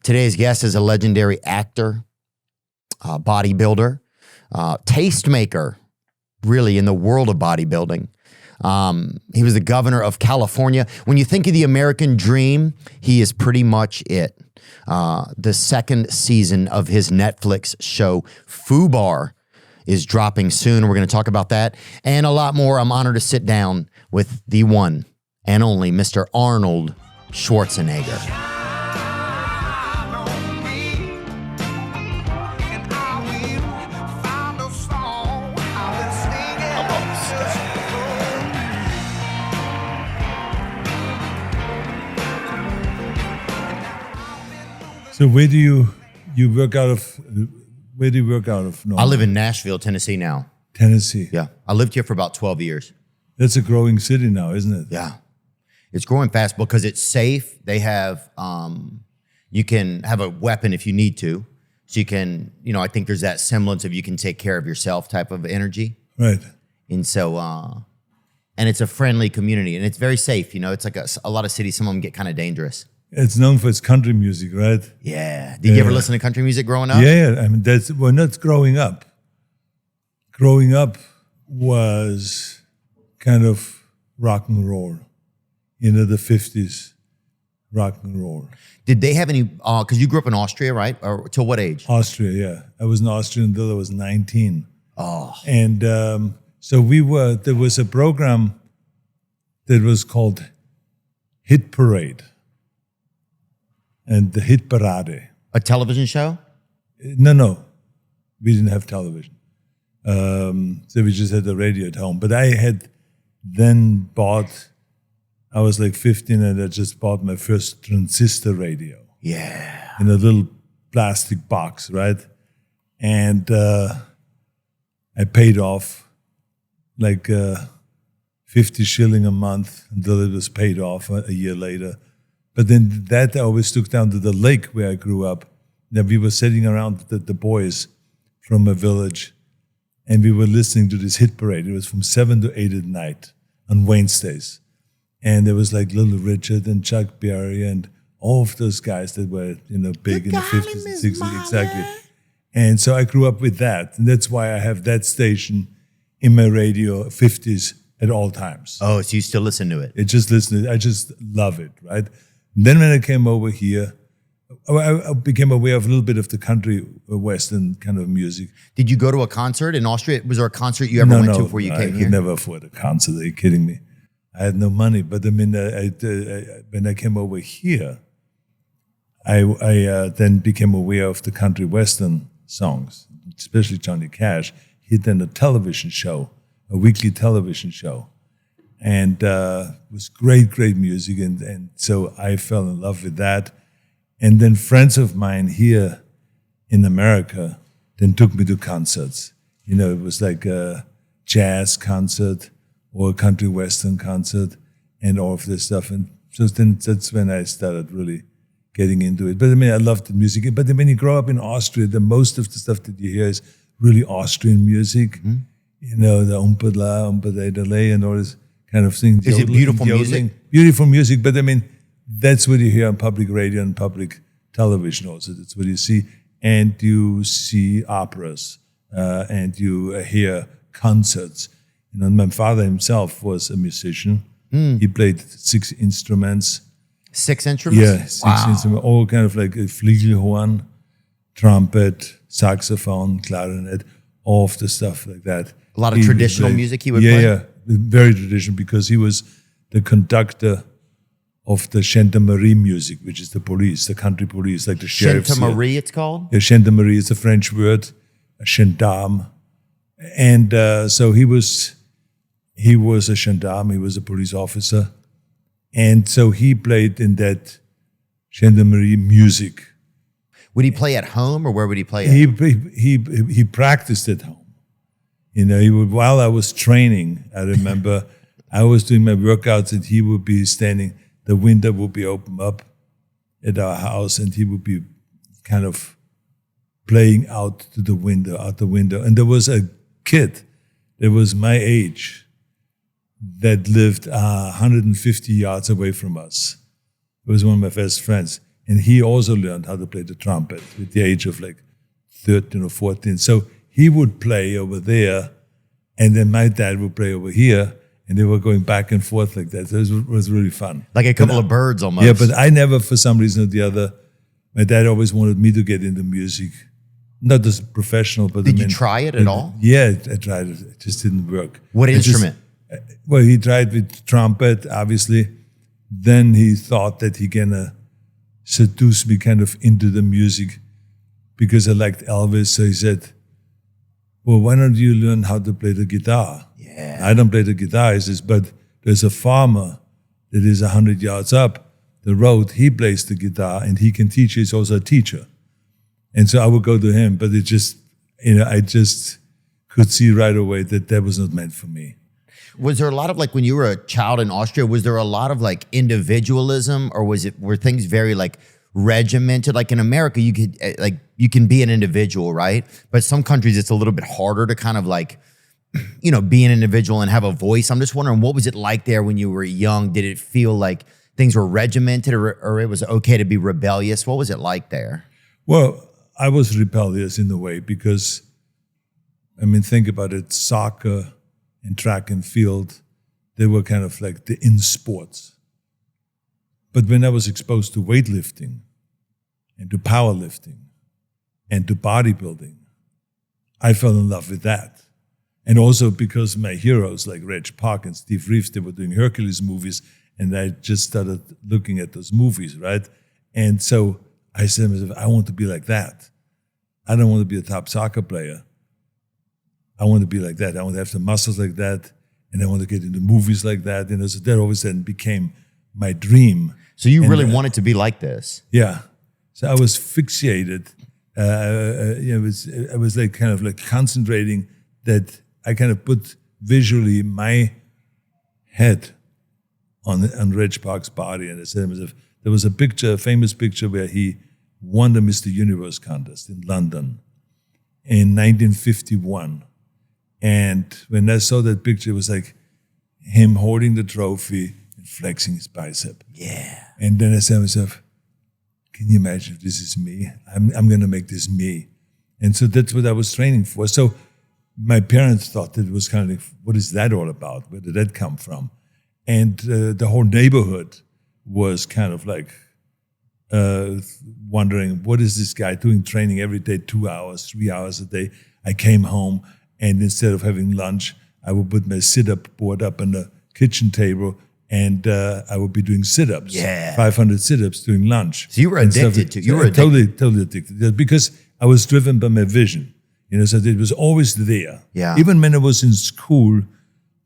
Today's guest is a legendary actor, bodybuilder, tastemaker, really, in the world of bodybuilding. He was the governor of California. When you think of the American dream, he is pretty much it. The second season of his Netflix show, Fubar, is dropping soon. We're going to talk about that and a lot more. I'm honored to sit down with the one and only Mr. Arnold Schwarzenegger. So where do you work out of? Where do you work out of? I live in Nashville, Tennessee now. Tennessee. Yeah. I lived here for about 12 years. That's a growing city now, isn't it? Yeah. It's growing fast because it's safe. They have, you can have a weapon if you need to. So you can, I think there's that semblance of you can take care of yourself type of energy. Right. And so, and it's a friendly community and it's very safe. It's like a lot of cities, some of them get kind of dangerous. It's known for its country music, right? Yeah. Did you ever listen to country music growing up? Yeah. I mean, not growing up. Growing up was kind of rock and roll. The 50s rock and roll. Did they have any, because you grew up in Austria, right? Or till what age? Austria, yeah. I was in Austria until I was 19. Oh. And so there was a program that was called Hit Parade. And the Hit Parade. A television show? No. We didn't have television. So we just had the radio at home. But I had then I was like 15 and I just bought my first transistor radio. Yeah. In a little plastic box, right? And I paid off like 50 shilling a month until it was paid off a year later. But then that I always took down to the lake where I grew up. Now we were sitting around the boys from a village and we were listening to this hit parade. It was from 7 to 8 at night on Wednesdays. And there was like Little Richard and Chuck Berry and all of those guys that were, big in the 50s and 60s. Exactly. And so I grew up with that. And that's why I have that station in my radio, 50s at all times. Oh, so you still listen to it? I just love it, right? And then when I came over here, I became aware of a little bit of the country western kind of music. Did you go to a concert in Austria? Was there a concert you ever went to before you came here? I could never afford a concert. Are you kidding me? I had no money. But I mean, when I came over here, I then became aware of the country western songs, especially Johnny Cash. He had then a television show, a weekly television show. And it was great music. And so I fell in love with that. And then friends of mine here in America then took me to concerts. It was like a jazz concert or a country western concert and all of this stuff. And so then that's when I started really getting into it. But I mean, I loved the music. But then when you grow up in Austria, most of the stuff that you hear is really Austrian music. Mm-hmm. The umpadla, and all this kind of thing. Is it beautiful music? Beautiful music, but I mean, that's what you hear on public radio and public television also. That's what you see. And you see operas, and you hear concerts. My father himself was a musician. He played 6 instruments. 6 instruments? Yeah, 6 instruments, all kind of like a flugelhorn, trumpet, saxophone, clarinet, all of the stuff like that. A lot of traditional music he would play? Yeah, very traditional, because he was the conductor of the Gendarmerie music, which is the police, the country police, like the sheriffs. Gendarmerie, it's called? Yeah, Gendarmerie is a French word, a gendarme. And so he was a gendarme, he was a police officer. And so he played in that Gendarmerie music. Would he play at home or where would he play at? He practiced at home. While I was training, I remember I was doing my workouts and he would be standing, the window would be open up at our house and he would be kind of playing out the window. And there was a kid that was my age that lived 150 yards away from us. It was one of my best friends. And he also learned how to play the trumpet at the age of like 13 or 14. So he would play over there, and then my dad would play over here, and they were going back and forth like that. So it was really fun. Like a couple of birds almost. Yeah, but I never, for some reason or the other, my dad always wanted me to get into music. Not as professional, but Did you try it at all? Yeah, I tried it. It just didn't work. What instrument? Well, he tried with trumpet, obviously. Then he thought that he gonna seduce me kind of into the music because I liked Elvis. So he said, well, why don't you learn how to play the guitar? Yeah. I don't play the guitar. He says, but there's a farmer that is 100 yards up the road. He plays the guitar and he can teach. He's also a teacher. And so I would go to him, but it just, I just could see right away that that was not meant for me. Was there a lot of like when you were a child in Austria, was there a lot of like individualism, or were things very like regimented? Like in America, you can be an individual, right? But some countries it's a little bit harder to kind of like, be an individual and have a voice. I'm just wondering, what was it like there when you were young? Did it feel like things were regimented, or it was okay to be rebellious? What was it like there? Well, I was rebellious in a way because, think about it, soccer and track and field, they were kind of like the in sports. But when I was exposed to weightlifting and to powerlifting and to bodybuilding, I fell in love with that. And also because my heroes like Reg Park and Steve Reeves, they were doing Hercules movies, and I just started looking at those movies, right? And so I said to myself, I want to be like that. I don't want to be a top soccer player. I want to be like that. I want to have the muscles like that, and I want to get into movies like that. So that always then became my dream. So you really wanted to be like this? Yeah. So I was fixated. I was like kind of like concentrating that I kind of put visually my head on Reg Park's body, and I said to myself, there was a famous picture where he won the Mr. Universe contest in London in 1951. And when I saw that picture, it was like him holding the trophy and flexing his bicep. Yeah. And then I said to myself, can you imagine if this is me? I'm going to make this me. And so that's what I was training for. So my parents thought that it was kind of like, what is that all about? Where did that come from? And the whole neighborhood was kind of like wondering, what is this guy doing, training every day, 2 hours, 3 hours a day? I came home, and instead of having lunch, I would put my sit-up board up on the kitchen table, and I would be doing sit-ups, 500 sit-ups during lunch. So you were addicted to, totally addicted, because I was driven by my vision. So it was always there. Yeah. Even when I was in school,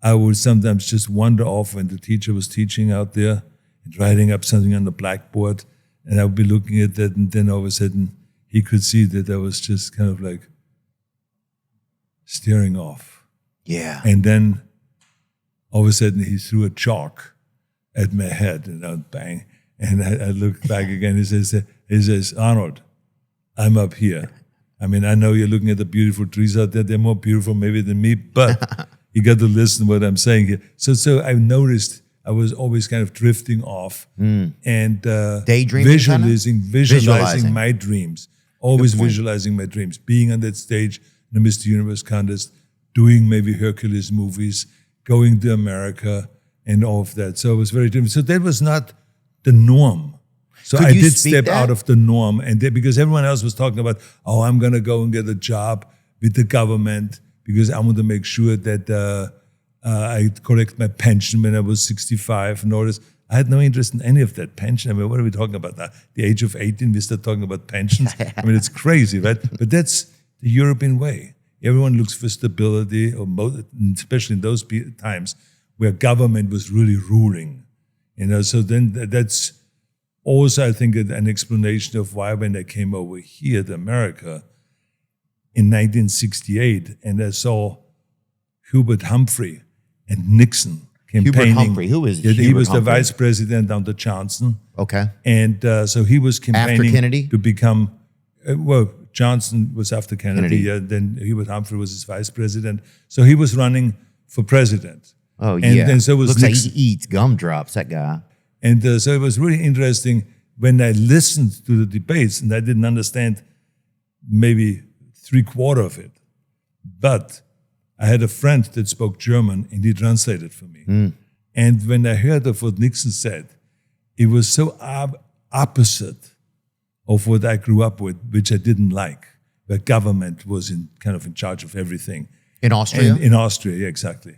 I would sometimes just wander off when the teacher was teaching out there and writing up something on the blackboard, and I would be looking at that, and then all of a sudden he could see that I was just kind of like staring off. Yeah. And then all of a sudden he threw a chalk at my head, and I would bang. And I looked back again. He says, Arnold, I'm up here. I know you're looking at the beautiful trees out there. They're more beautiful maybe than me, but you got to listen to what I'm saying here. So I noticed I was always kind of drifting off and daydreaming, visualizing my dreams. Always visualizing my dreams. Being on that stage in the Mr. Universe contest, doing maybe Hercules movies, going to America, and all of that. So it was very different. So that was not the norm. So I did step out of the norm, and because everyone else was talking about, I'm going to go and get a job with the government because I want to make sure that I collect my pension when I was 65 and all this. I had no interest in any of that pension. What are we talking about now? The age of 18, we start talking about pensions. It's crazy, right? But that's the European way. Everyone looks for stability, especially in those times where government was really ruling. So then that's also, I think, an explanation of why when I came over here to America in 1968 and I saw Hubert Humphrey and Nixon campaigning. Hubert Humphrey, who is Hubert He was Humphrey? the vice president under Johnson. Okay. And so he was campaigning after Kennedy? to become, Johnson was after Kennedy. Then Hubert Humphrey was his vice president. So he was running for president. Oh, yeah. And so was Looks Nixon. like he eats gumdrops, that guy. And so it was really interesting when I listened to the debates, and I didn't understand maybe 3/4 of it, but I had a friend that spoke German, and he translated for me. And when I heard of what Nixon said, it was so opposite of what I grew up with, which I didn't like, where government was kind of in charge of everything. In Austria? In Austria, yeah, exactly.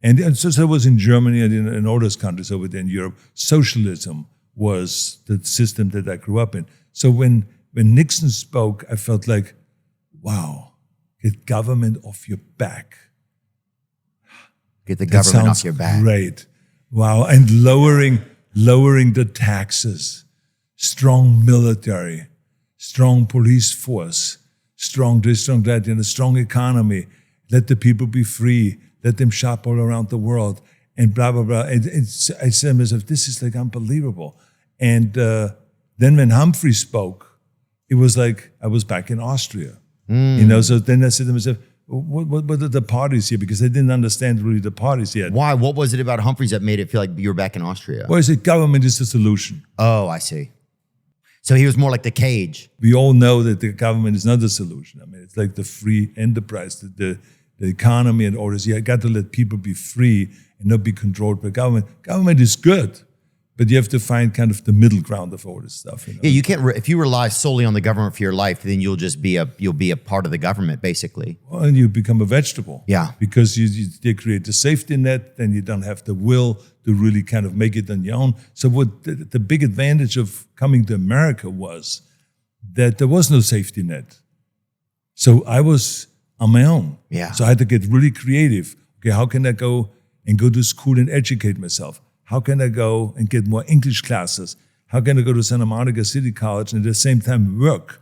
And so it was in Germany and in all those countries over there in Europe. Socialism was the system that I grew up in. So when Nixon spoke, I felt like, wow, get government off your back. Get the government off your back. Great. Wow. And lowering the taxes, strong military, strong police force, strong this, strong that, and a strong economy. Let the people be free. Let them shop all around the world, and blah, blah, blah. And I said to myself, this is like unbelievable. And then when Humphrey spoke, it was like I was back in Austria. So then I said to myself, what are the parties here? Because I didn't understand really the parties yet. Why? What was it about Humphreys that made it feel like you were back in Austria? Well, I said government is the solution. Oh, I see. So he was more like the cage. We all know that the government is not the solution. I mean, it's like the free enterprise, the economy and all this. You got to let people be free and not be controlled by government. Government is good, but you have to find kind of the middle ground of all this stuff. Yeah, you can't. If you rely solely on the government for your life, then you'll be a part of the government, basically. Well, and you become a vegetable. Yeah, because they create the safety net, then you don't have the will to really kind of make it on your own. So what the big advantage of coming to America was that there was no safety net. So I was on my own. Yeah. So I had to get really creative. Okay, how can I go to school and educate myself? How can I go and get more English classes? How can I go to Santa Monica City College and at the same time work?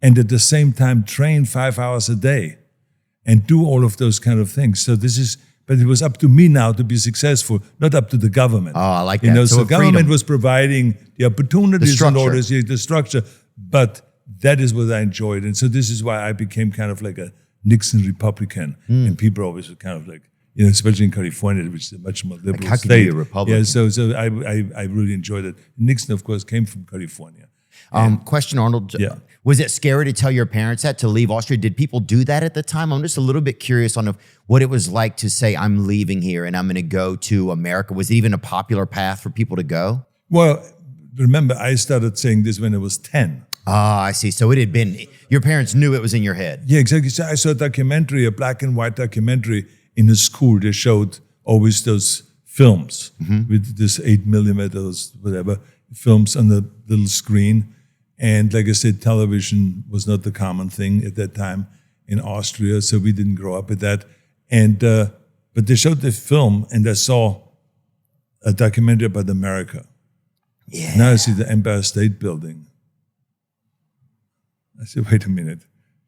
And at the same time train 5 hours a day and do all of those kind of things. So but it was up to me now to be successful, not up to the government. Oh, I like that. So the government was providing the opportunities and all this, the structure, but that is what I enjoyed. And so this is why I became kind of like a Nixon Republican. And people always were kind of like, especially in California, which is a much more liberal how state. can you be a Republican? Yeah, so I really enjoyed it. Nixon, of course, came from California. Question, Arnold. Yeah. Was it scary to tell your parents that, to leave Austria? Did people do that at the time? I'm just a little bit curious on what it was like to say, I'm leaving here and I'm going to go to America. Was it even a popular path for people to go? Well, remember, I started saying this when I was 10. Ah, I see. So it had been, your parents knew it was in your head. Yeah, exactly. So I saw a documentary, a black and white documentary in the school. They showed always those films with this 8mm, whatever, films on the little screen. And like I said, television was not the common thing at that time in Austria, so we didn't grow up with that. And but they showed the film, and I saw a documentary about America. Yeah. Now I see the Empire State Building. I said, wait a minute.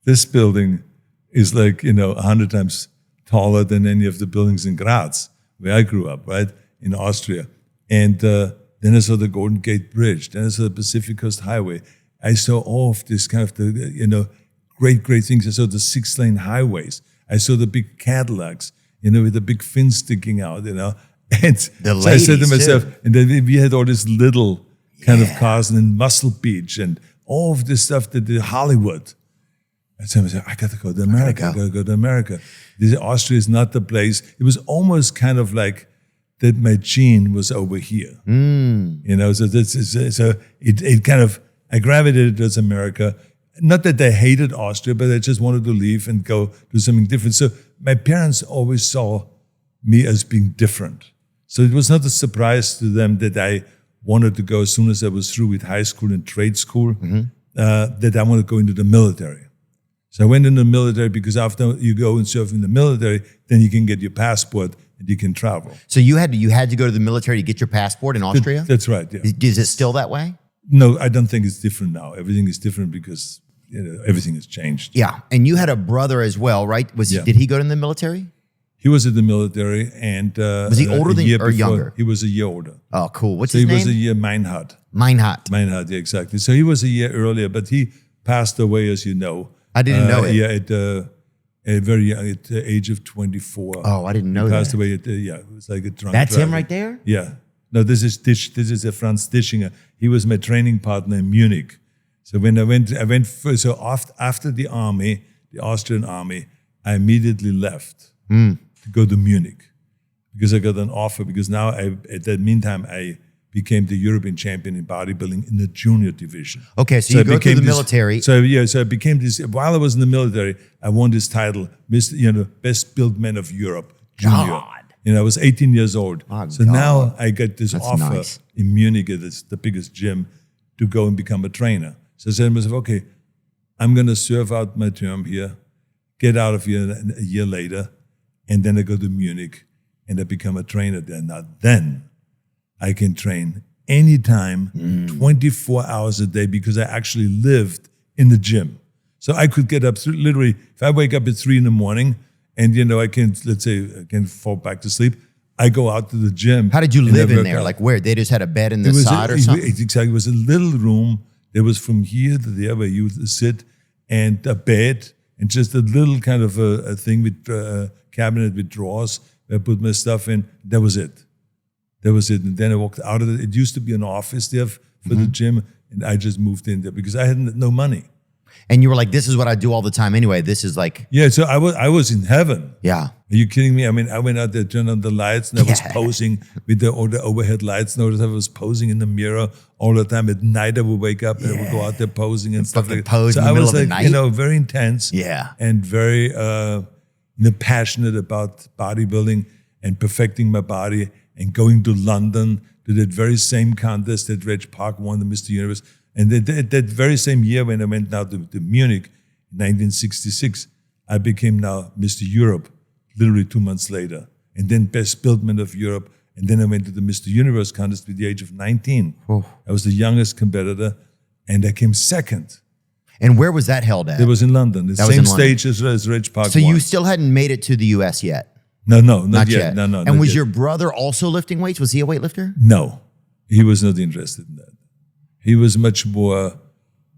This building is like, 100 times taller than any of the buildings in Graz, where I grew up, right, in Austria. And then I saw the Golden Gate Bridge. Then I saw the Pacific Coast Highway. I saw all of this kind of, great things. I saw the 6-lane highways. I saw the big Cadillacs, with the big fins sticking out, And The so I said to ladies, myself, too. and then we had all these little kind of cars, and then Muscle Beach, and all of this stuff that did Hollywood. I said to myself, I got to go to America. I got to go to America. Austria is not the place. It was almost kind of like that my gene was over here. So it kind of, I gravitated towards America. Not that I hated Austria, but I just wanted to leave and go do something different. So my parents always saw me as being different. So it was not a surprise to them that I wanted to go as soon as I was through with high school and trade school, that I wanted to go into the military. So I went into the military because after you go and serve in the military, then you can get your passport and you can travel. So you had to go to the military to get your passport in Austria? That's right, yeah. Is it still that way? No, I don't think it's different now. Everything is different because everything has changed. Yeah. And you had a brother as well, right? Did he go to the military? He was in the military, and was he older than you or younger? He was a year older. Oh, cool. What's his name? He was a year Meinhardt. Meinhardt, yeah, exactly. So he was a year earlier, but he passed away, as you know. I didn't know it. Yeah, at very young, at the age of 24. Oh, I didn't know he that. passed away at, it was like a drunk That's driver. him right there? Yeah. No, this is Franz Dischinger. He was my training partner in Munich. So when I went first, so after the army, the Austrian army, I immediately left to go to Munich because I got an offer. Because now, at that meantime, I became the European champion in bodybuilding in the junior division. Okay, so you go to the military. So I became this. While I was in the military, I won this title, best built man of Europe, junior. God. I was 18 years old. Oh, so God. now I get this offer nice. in Munich at the biggest gym to go and become a trainer. So I said to myself, okay, I'm going to serve out my term here, get out of here a year later, and then I go to Munich and I become a trainer there. Now then I can train anytime, 24 hours a day, because I actually lived in the gym. So I could get up, literally, if I wake up at 3 a.m, and I can, let's say, I can fall back to sleep, I go out to the gym. How did you live in there? Like where? They just had a bed in the side or something? Exactly. It was a little room. There was from here to there where you would sit, and a bed, and just a little kind of a thing with a cabinet with drawers where I put my stuff in. That was it. And then I walked out of it. It used to be an office there for the gym, and I just moved in there because I had no money. And you were like, this is what I do all the time anyway. This is like... Yeah, so I was in heaven. Yeah. Are you kidding me? I mean, I went out there, turned on the lights, and I was posing with all the overhead lights. Notice I was posing in the mirror all the time. At night, I would wake up and I would go out there posing and stuff like that. Pose so in the I middle was of the like, night? very intense. Yeah. And very passionate about bodybuilding and perfecting my body and going to London to that very same contest that Reg Park won, the Mr. Universe. And that very same year when I went now to Munich, 1966, I became now Mr. Europe, literally 2 months later. And then Best Built Man of Europe. And then I went to the Mr. Universe contest with the age of 19. Oh. I was the youngest competitor, and I came second. And where was that held at? It was in London, the same stage as Reg Park So won. you still hadn't made it to the U.S. yet? No, not yet. No, And was yet. your brother also lifting weights? Was he a weightlifter? No, he was not interested in that. He was much more,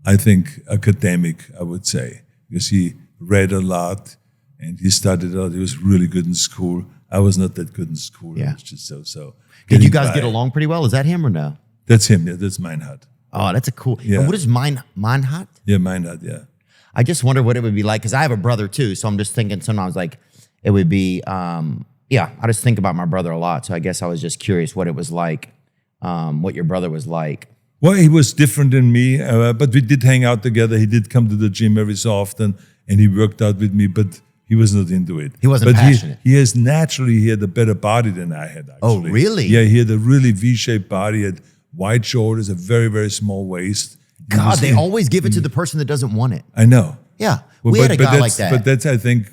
I think, academic, I would say, because he read a lot and he studied a lot. He was really good in school. I was not that good in school. Yeah. I was just so. Did you guys get along pretty well? Is that him or no? That's him. Yeah, that's Meinhard. Oh, that's a cool. Yeah. And what is Meinhard? Yeah, Meinhard. Yeah. I just wonder what it would be like because I have a brother too. So I'm just thinking sometimes like it would be. I just think about my brother a lot. So I guess I was just curious what it was like, what your brother was like. Well, he was different than me, but we did hang out together. He did come to the gym every so often, and he worked out with me, but he was not into it. He wasn't passionate. He had a better body than I had, actually. Oh, really? Yeah, he had a really V-shaped body, had wide shoulders, a very, very small waist. God, they always give it to the person that doesn't want it. I know. Yeah, Well, we had a guy like that. But that's, I think,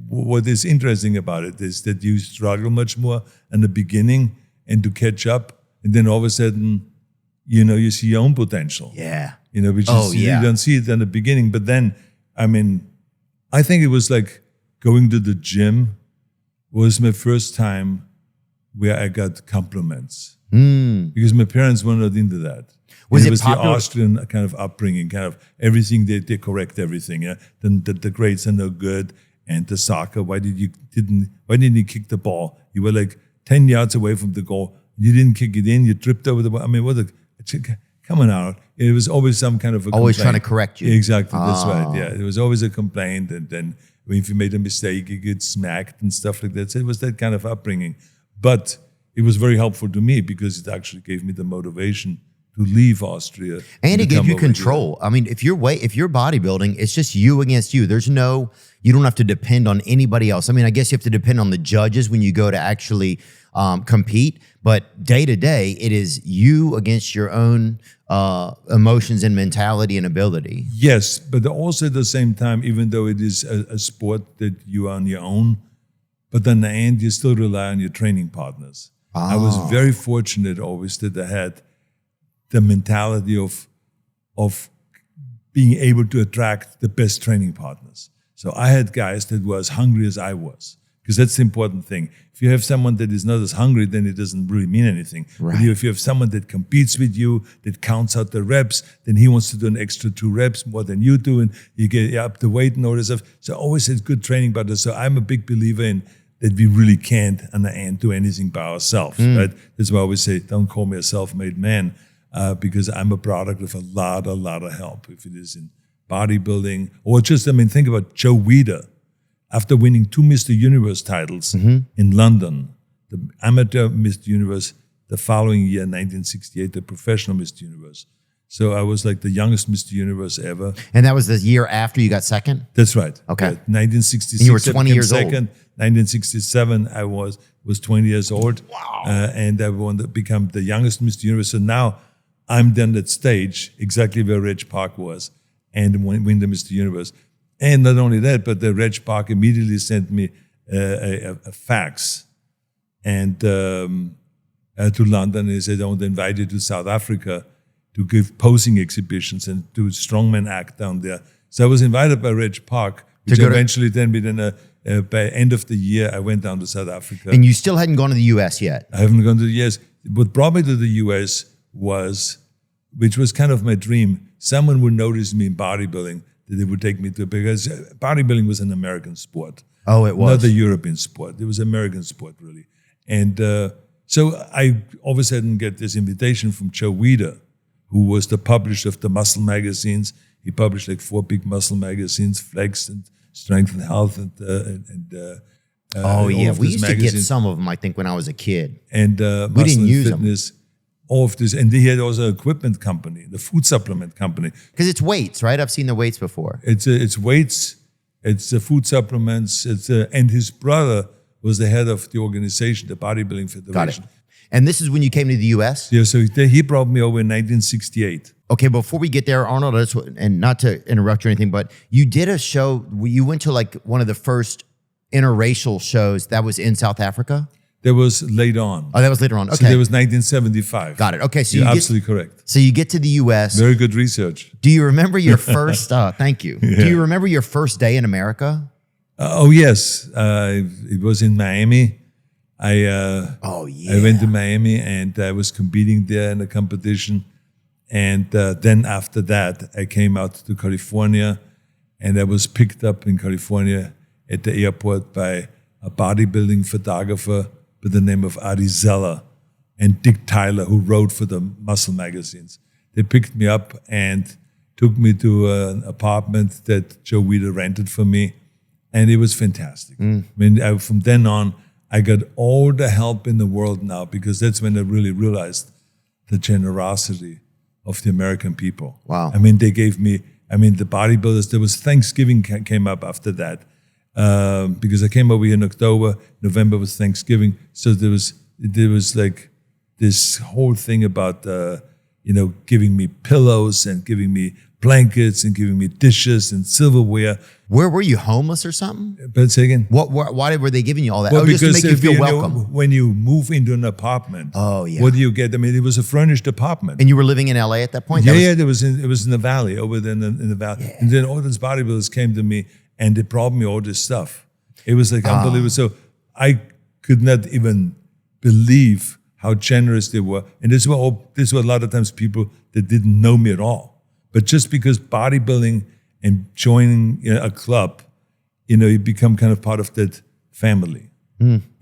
what is interesting about it is that you struggle much more in the beginning and to catch up, and then all of a sudden, you see your own potential. Yeah. Which is, you don't see it in the beginning. But then, I mean, I think it was like going to the gym was my first time where I got compliments. Because my parents were not into that. Was it was popular? the Austrian kind of upbringing, kind of everything, they correct everything. Yeah? The grades are no good. And the soccer, why didn't you kick the ball? You were like 10 yards away from the goal. You didn't kick it in. You tripped over the ball. I mean, come on out. It was always some kind of a always complaint. trying to correct you. Exactly, that's right. Yeah, it was always a complaint. And then if you made a mistake, you get smacked and stuff like that. So it was that kind of upbringing. But it was very helpful to me because it actually gave me the motivation to leave Austria. And it gave you control. I mean, if you're bodybuilding, it's just you against you. You don't have to depend on anybody else. I mean, I guess you have to depend on the judges when you go to actually compete, but day to day, it is you against your own emotions and mentality and ability. Yes, but also at the same time, even though it is a sport that you are on your own, but in the end, you still rely on your training partners. I was very fortunate always that I had the mentality of being able to attract the best training partners. So I had guys that were as hungry as I was, because that's the important thing. If you have someone that is not as hungry, then it doesn't really mean anything. Right. But if you have someone that competes with you, that counts out the reps, then he wants to do an extra 2 reps more than you do, and you get up the weight and all this stuff. So I always had good training partners. So I'm a big believer in that we really can't do anything by ourselves, right? That's why I always say, don't call me a self-made man, because I'm a product of a lot of help. If it is in bodybuilding or just, think about Joe Weider. After winning 2 Mr. Universe titles in London, the amateur Mr. Universe, the following year, 1968, the professional Mr. Universe. So I was like the youngest Mr. Universe ever. And that was the year after you got second? That's right. Okay. Yeah, 1966. And you were 20 years old. 1967, I was 20 years old. Wow. And I wanted to become the youngest Mr. Universe. So now I'm then at stage, exactly where Reg Park was, and win the Mr. Universe. And not only that, but the Reg Park immediately sent me a fax and to London. He said, I want to invite you to South Africa to give posing exhibitions and do a strongman act down there. So I was invited by Reg Park, which eventually then by end of the year, I went down to South Africa. And you still hadn't gone to the U.S. yet? I haven't gone to the U.S. What brought me to the U.S. which was kind of my dream, someone would notice me in bodybuilding, that they would take me to, because bodybuilding was an American sport. Oh, it was? Not a European sport. It was an American sport, really. And so I all of a sudden get this invitation from Joe Weider, who was the publisher of the muscle magazines. He published like 4 big muscle magazines, Flex and Strength and Health, and we used to get some of them, I think, when I was a kid. And we didn't use fitness, all of this. And he had also an equipment company, the food supplement company. Because it's weights, right? I've seen the weights before. It's weights, it's food supplements, and his brother was the head of the organization, the Bodybuilding Federation. Got it. And this is when you came to the U.S.? Yeah, so he brought me over in 1968. Okay, before we get there, Arnold, and not to interrupt you or anything, but you did a show, you went to like one of the first interracial shows that was in South Africa? That was later on. Oh, that was later on. Okay. So that was 1975. Got it. Okay, so you're absolutely correct. So you get to the U.S. Very good research. Do you remember your first, thank you. Yeah. Do you remember your first day in America? Oh, yes. It was in Miami. I went to Miami and I was competing there in a competition. And then after that, I came out to California and I was picked up in California at the airport by a bodybuilding photographer by the name of Arizella and Dick Tyler, who wrote for the muscle magazines. They picked me up and took me to an apartment that Joe Weider rented for me. And it was fantastic. I mean, from then on, I got all the help in the world now, because that's when I really realized the generosity of the American people. Wow. I mean, they gave me, the bodybuilders, there was Thanksgiving came up after that, because I came over here in October, November was Thanksgiving. So there was like this whole thing about, giving me pillows and giving me blankets and giving me dishes and silverware. Where were you, homeless or something? But say again. Why were they giving you all that? Well, just to because make you feel welcome. When you move into an apartment, what do you get? I mean, it was a furnished apartment. And you were living in LA at that point? It was in the valley, over there in the valley. Yeah. And then all these bodybuilders came to me and they brought me all this stuff. It was like unbelievable. So I could not even believe how generous they were. And this were a lot of times people that didn't know me at all. But just because bodybuilding and joining a club, you become kind of part of that family.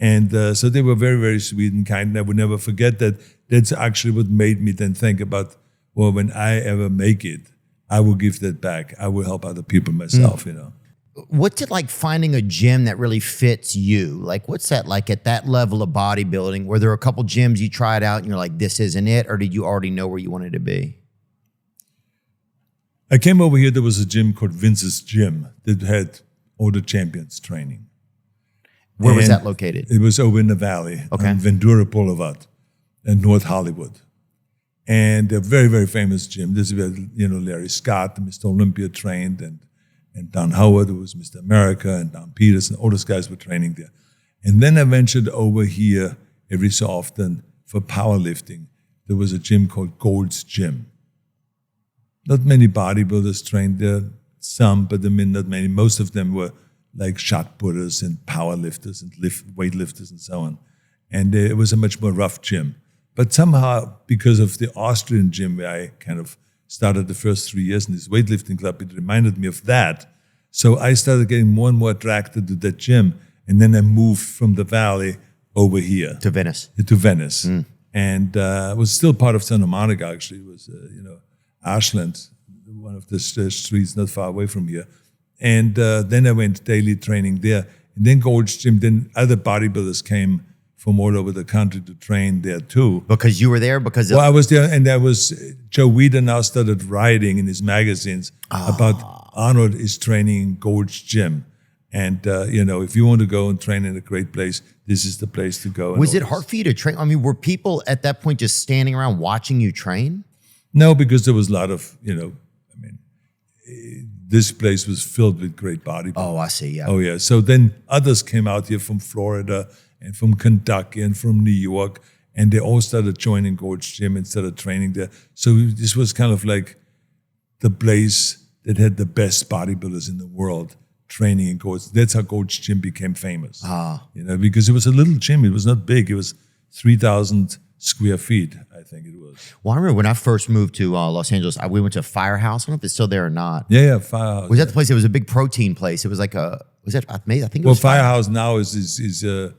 And so they were very, very sweet and kind. And I would never forget that. That's actually what made me then think about, well, when I ever make it, I will give that back. I will help other people myself, What's it like finding a gym that really fits you? Like, what's that like at that level of bodybuilding? Were there a couple gyms you tried out and you're like, this isn't it? Or did you already know where you wanted to be? I came over here, there was a gym called Vince's Gym that had all the champions training. Where was that located? It was over in the valley, on Ventura Boulevard in North Hollywood. And a very, very famous gym. This is where, Larry Scott, Mr. Olympia trained, and Don Howard, who was Mr. America, and Don Peterson, all those guys were training there. And then I ventured over here every so often for powerlifting. There was a gym called Gold's Gym. Not many bodybuilders trained there, some, but not many. Most of them were like shot putters and powerlifters and weightlifters and so on. And it was a much more rough gym. But somehow, because of the Austrian gym where I kind of started the first 3 years in this weightlifting club, it reminded me of that. So I started getting more and more attracted to that gym. And then I moved from the valley over here. To Venice. To Venice. And it was still part of Santa Monica, actually. It was, Ashland, one of the streets not far away from here. And then I went daily training there. And then Gold's Gym, then other bodybuilders came from all over the country to train there too. Because you were there? Because I was there, and there was Joe Weider now started writing in his magazines about Arnold is training in Gold's Gym. And, if you want to go and train in a great place, this is the place to go. Was it hard for you to train? I mean, were people at that point just standing around watching you train? No, because there was a lot of, this place was filled with great bodybuilders. Oh, I see, yeah. Oh, yeah. So then others came out here from Florida and from Kentucky and from New York, and they all started joining Gold's Gym and started training there. So this was kind of like the place that had the best bodybuilders in the world training in Gold's. That's how Gold's Gym became famous. Because it was a little gym. It was not big. It was 3,000 square feet, I think it was. Well, I remember when I first moved to Los Angeles, we went to Firehouse. I don't know if it's still there or not. Yeah, Firehouse. Was that the place? It was a big protein place. It was like I think it was. Well, Firehouse now is a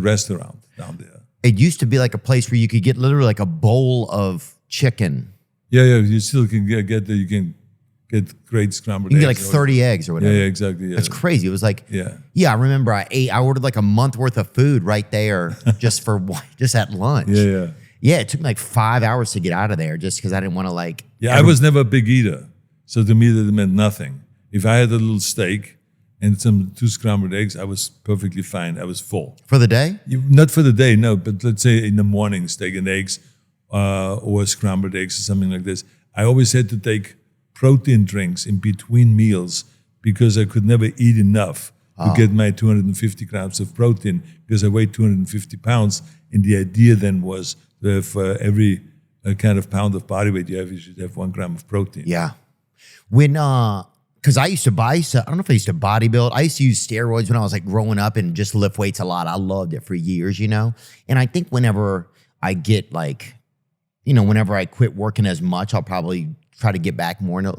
restaurant down there. It used to be like a place where you could get literally like a bowl of chicken. Yeah, you still can get great scrambled eggs. You can get like 30 eggs or whatever. Yeah, exactly. Yeah. That's crazy. It was like, yeah, I remember I ordered like a month worth of food right there just at lunch. Yeah, it took me like 5 hours to get out of there just because I didn't want to I was never a big eater. So to me, that meant nothing. If I had a little steak and 2 scrambled eggs, I was perfectly fine. I was full. For the day? Not for the day, no. But let's say in the morning, steak and eggs or scrambled eggs or something like this. I always had to take protein drinks in between meals because I could never eat enough to get my 250 grams of protein because I weighed 250 pounds. And the idea then was that for every kind of pound of body weight you should have 1 gram of protein. Yeah. Because I don't know if I used to bodybuild. I used to use steroids when I was like growing up and just lift weights a lot. I loved it for years, And I think whenever I get whenever I quit working as much, I'll probably try to get back more into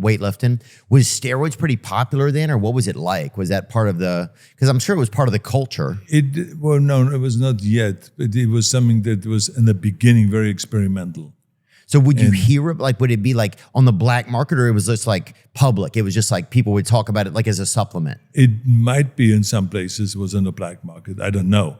weightlifting. Was steroids pretty popular then, or what was it like? Was that part of because I'm sure it was part of the culture. No, it was not yet. But it was something that was in the beginning very experimental. So would you hear it? Would it be like on the black market, or it was just like public? It was just like people would talk about it like as a supplement. It might be in some places it was on the black market. I don't know.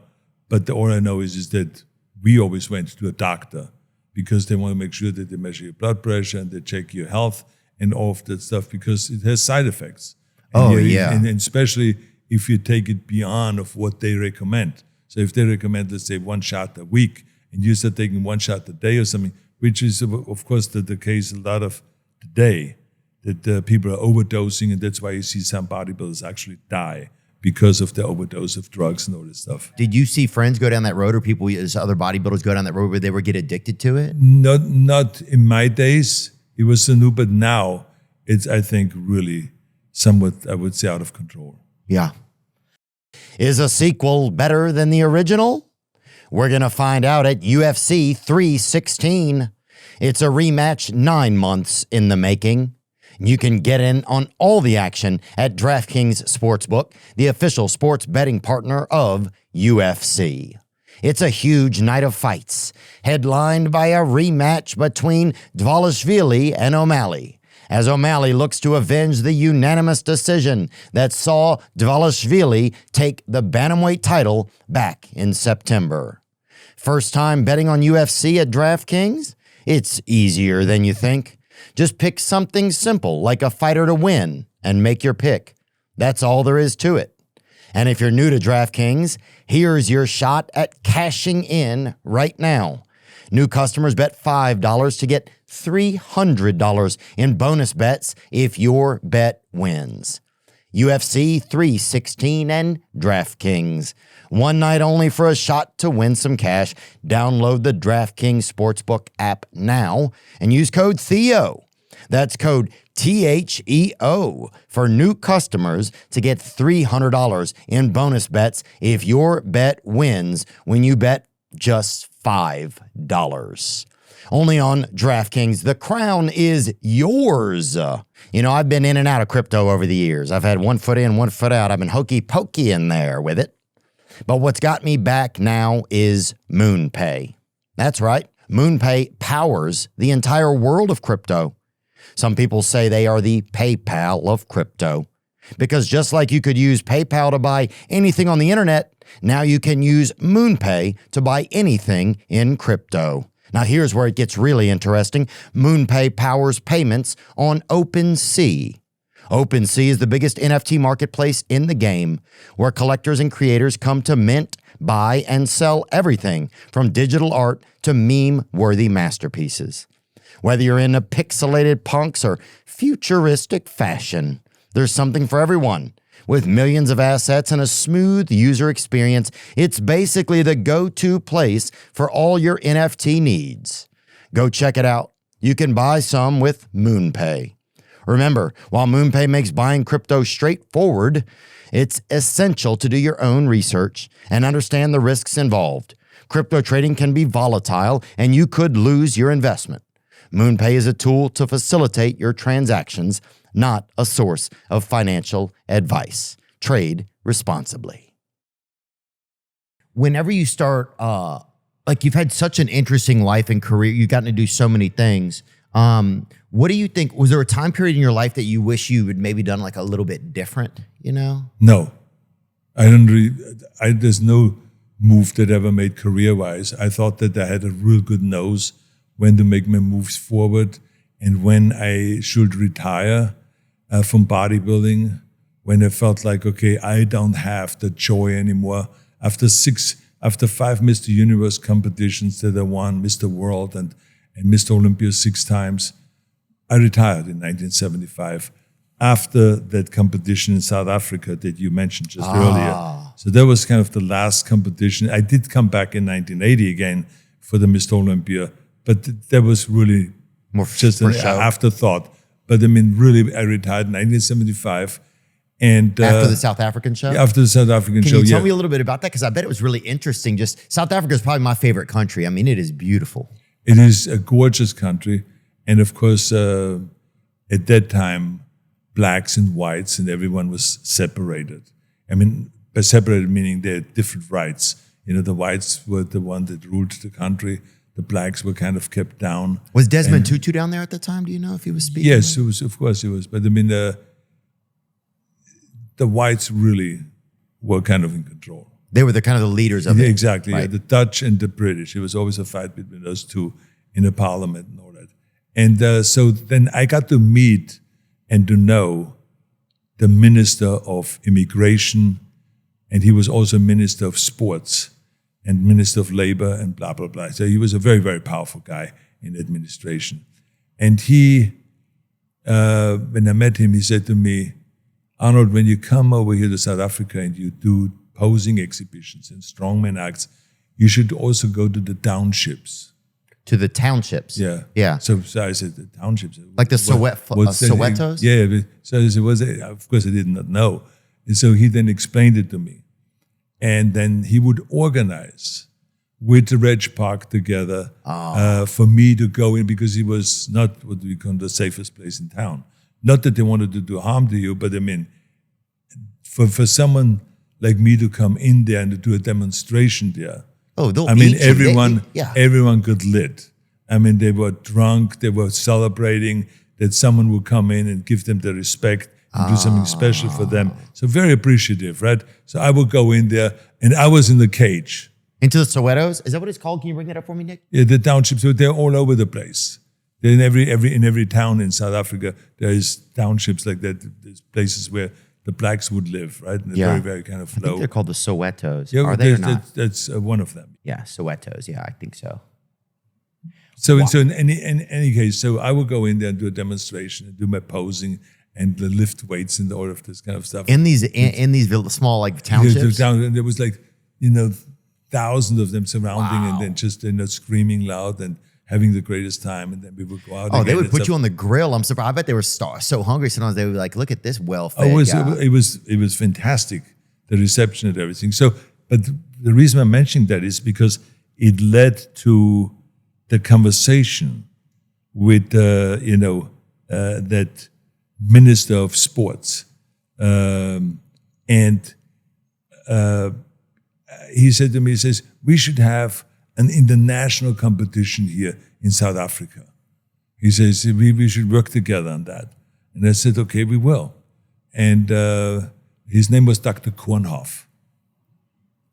But all I know is that we always went to a doctor because they want to make sure that they measure your blood pressure and they check your health and all of that stuff because it has side effects. And especially if you take it beyond of what they recommend. So if they recommend, let's say, 1 shot a week and you start taking 1 shot a day or something, which is, of course, the case a lot of today, that people are overdosing, and that's why you see some bodybuilders actually die because of the overdose of drugs and all this stuff. Did you see friends go down that road, or people, as other bodybuilders, go down that road where they would get addicted to it? Not in my days. It was so new, but now it's, I think, really somewhat, I would say, out of control. Yeah. Is a sequel better than the original? We're going to find out at UFC 316. It's a rematch 9 months in the making. You can get in on all the action at DraftKings Sportsbook, the official sports betting partner of UFC. It's a huge night of fights, headlined by a rematch between Dvalishvili and O'Malley, as O'Malley looks to avenge the unanimous decision that saw Dvalishvili take the bantamweight title back in September. First time betting on UFC at DraftKings? It's easier than you think. Just pick something simple like a fighter to win and make your pick. That's all there is to it. And if you're new to DraftKings, here's your shot at cashing in right now. New customers bet $5 to get $300 in bonus bets if your bet wins. UFC 316 and DraftKings. One night only for a shot to win some cash. Download the DraftKings Sportsbook app now and use code Theo. That's code THEO for new customers to get $300 in bonus bets if your bet wins when you bet just $5. only on DraftKings. The crown is yours. I've been in and out of crypto over the years. I've had 1 foot in, 1 foot out. I've been hokey pokey in there with it. But what's got me back now is MoonPay. That's right. MoonPay powers the entire world of crypto. Some people say they are the PayPal of crypto. Because just like you could use PayPal to buy anything on the internet, now you can use MoonPay to buy anything in crypto. Now here's where it gets really interesting. MoonPay powers payments on OpenSea. OpenSea is the biggest NFT marketplace in the game, where collectors and creators come to mint, buy, and sell everything from digital art to meme-worthy masterpieces. Whether you're into pixelated punks or futuristic fashion, there's something for everyone. With millions of assets and a smooth user experience, it's basically the go-to place for all your NFT needs. Go check it out. You can buy some with MoonPay. Remember, while MoonPay makes buying crypto straightforward, it's essential to do your own research and understand the risks involved. Crypto trading can be volatile, and you could lose your investment. MoonPay is a tool to facilitate your transactions, not a source of financial advice. Trade responsibly. Whenever you start, you've had such an interesting life and career, you've gotten to do so many things. What do you think? Was there a time period in your life that you wish you had maybe done like a little bit different, No. I don't really, there's no move that ever made career-wise. I thought that I had a real good nose when to make my moves forward and when I should retire from bodybuilding, when I felt like, okay, I don't have the joy anymore. After 5 Mr. Universe competitions that I won, Mr. World and Mr. Olympia 6 times, I retired in 1975 after that competition in South Africa that you mentioned just earlier. So that was kind of the last competition. I did come back in 1980 again for the Mr. Olympia, but that was really more just an afterthought. But I mean, really, I retired in 1975. And after the South African show? After the South African show, Can you tell me a little bit about that? Because I bet it was really interesting. Just South Africa is probably my favorite country. I mean, it is beautiful. It is a gorgeous country. And of course, at that time, blacks and whites and everyone was separated. I mean, by separated meaning they had different rights. The whites were the one that ruled the country. The blacks were kind of kept down. Was Desmond Tutu down there at the time? Do you know if he was speaking? Yes, it was. Of course, he was. But I mean, the whites really were kind of in control. They were the kind of the leaders of it. Exactly. Right? Yeah, the Dutch and the British. It was always a fight between those two in the parliament and all that. And so then I got to meet and to know the Minister of Immigration, and he was also Minister of Sports and Minister of Labor and blah, blah, blah. So he was a very, very powerful guy in administration. And he, when I met him, he said to me, Arnold, when you come over here to South Africa and you do posing exhibitions and strongman acts, you should also go to the townships. To the townships? Yeah. Yeah. So I said, the townships. Like the Sowetos? Yeah. So I said, of course I did not know. And so he then explained it to me. And then he would organize with the Reg Park together for me to go in, because he was not what we call the safest place in town. Not that they wanted to do harm to you, but I mean, for someone like me to come in there and to do a demonstration there, everyone got lit. I mean, they were drunk, they were celebrating that someone would come in and give them the respect and do something special for them. So very appreciative, right? So I would go in there, and I was in the cage. Into the Sowetos? Is that what it's called? Can you bring that up for me, Nick? Yeah, the townships, they're all over the place. They're in every town in South Africa, there is townships like that. There's places where the blacks would live, right? And they're very, very kind of low. I think they're called the Sowetos. Yeah, Are they or not? That's one of them. Yeah, Sowetos. Yeah, I think so. So in any case, so I would go in there and do a demonstration and do my posing and lift weights and all of this kind of stuff. In these small like townships? And there was thousands of them surrounding and then just screaming loud and having the greatest time, and then we would go out. Oh, they would put you on the grill. I'm surprised. I bet they were so hungry. Sometimes they would be like, "Look at this well-fed guy." It was fantastic, the reception and everything. So, but the reason I'm mentioning that is because it led to the conversation with, that minister of sports. And he said to me, he says, we should have an international competition here in South Africa. He says, we should work together on that. And I said, okay, we will. And his name was Dr. Kornhoff.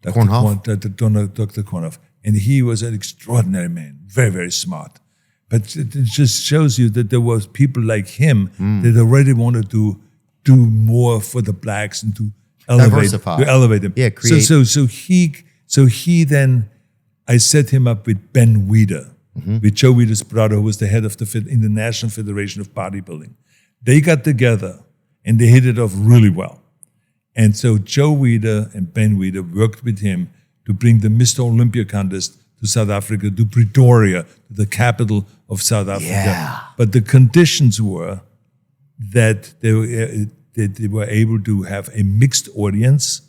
Kornhoff? Dr. Kornhoff. And he was an extraordinary man, very, very smart. But it just shows you that there was people like him that already wanted to do more for the blacks and to elevate them. Yeah, create. So he then, I set him up with Ben Weider, with Joe Weider's brother, who was the head of the International Federation of Bodybuilding. They got together and they hit it off really well. And so Joe Weider and Ben Weider worked with him to bring the Mr. Olympia contest to South Africa, to Pretoria, to the capital of South Africa. Yeah. But the conditions were that they were able to have a mixed audience.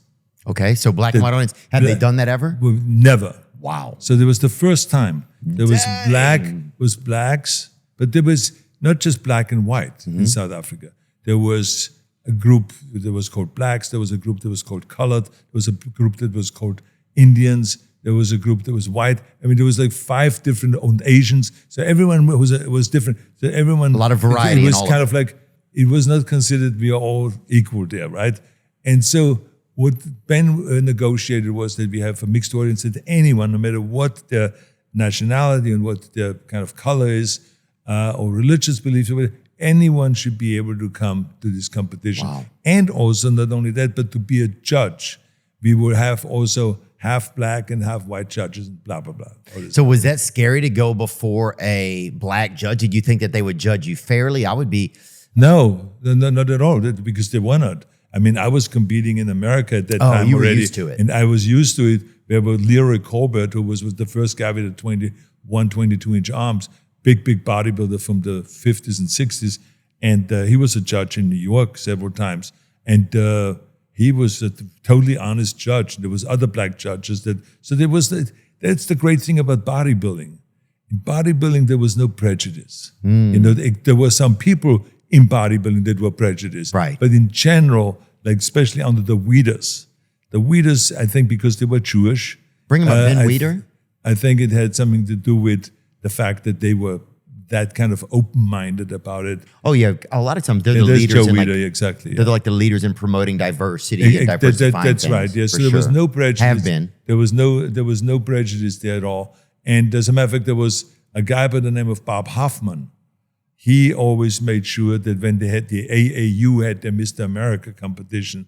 Okay, so black and white audience. Have they done that ever? Well, never. Wow. So there was the first time. There was blacks, but there was not just black and white in South Africa. There was a group that was called blacks. There was a group that was called colored. There was a group that was called Indians. There was a group that was white. I mean, there was like 5 different Asians. So everyone was different. So everyone, a lot of variety. It was kind of like, it was not considered we are all equal there, right? And so what Ben negotiated was that we have a mixed audience, that anyone, no matter what their nationality and what their kind of color is, or religious beliefs, or whatever, anyone should be able to come to this competition. Wow. And also, not only that, but to be a judge. We will have also half black and half white judges and blah, blah, blah. So was that scary to go before a black judge? Did you think that they would judge you fairly? I would be... No, not at all, because they were not. I mean, I was competing in America at that time you were already. Used to it. And I was used to it. There was Leroy Colbert, who was the first guy with a 21, 22-inch arms, big bodybuilder from the 50s and 60s. And he was a judge in New York several times. And he was a totally honest judge. There was other black judges. That's the great thing about bodybuilding. In bodybuilding, there was no prejudice. There were some people in bodybuilding that were prejudiced. Right. But in general, like especially under the Weiders, I think because they were Jewish. Bring them up, Ben Weider? I think it had something to do with the fact that they were that kind of open-minded about it. Oh, yeah. A lot of times they're the leaders. Joe Weider, exactly. They're like the leaders in promoting diversity and diversifying That's things, right. Yes, for so there was sure. no prejudice. Have been. There was no prejudice there at all. And as a matter of fact, there was a guy by the name of Bob Hoffman. He always made sure that when they had the AAU had their Mr. America competition,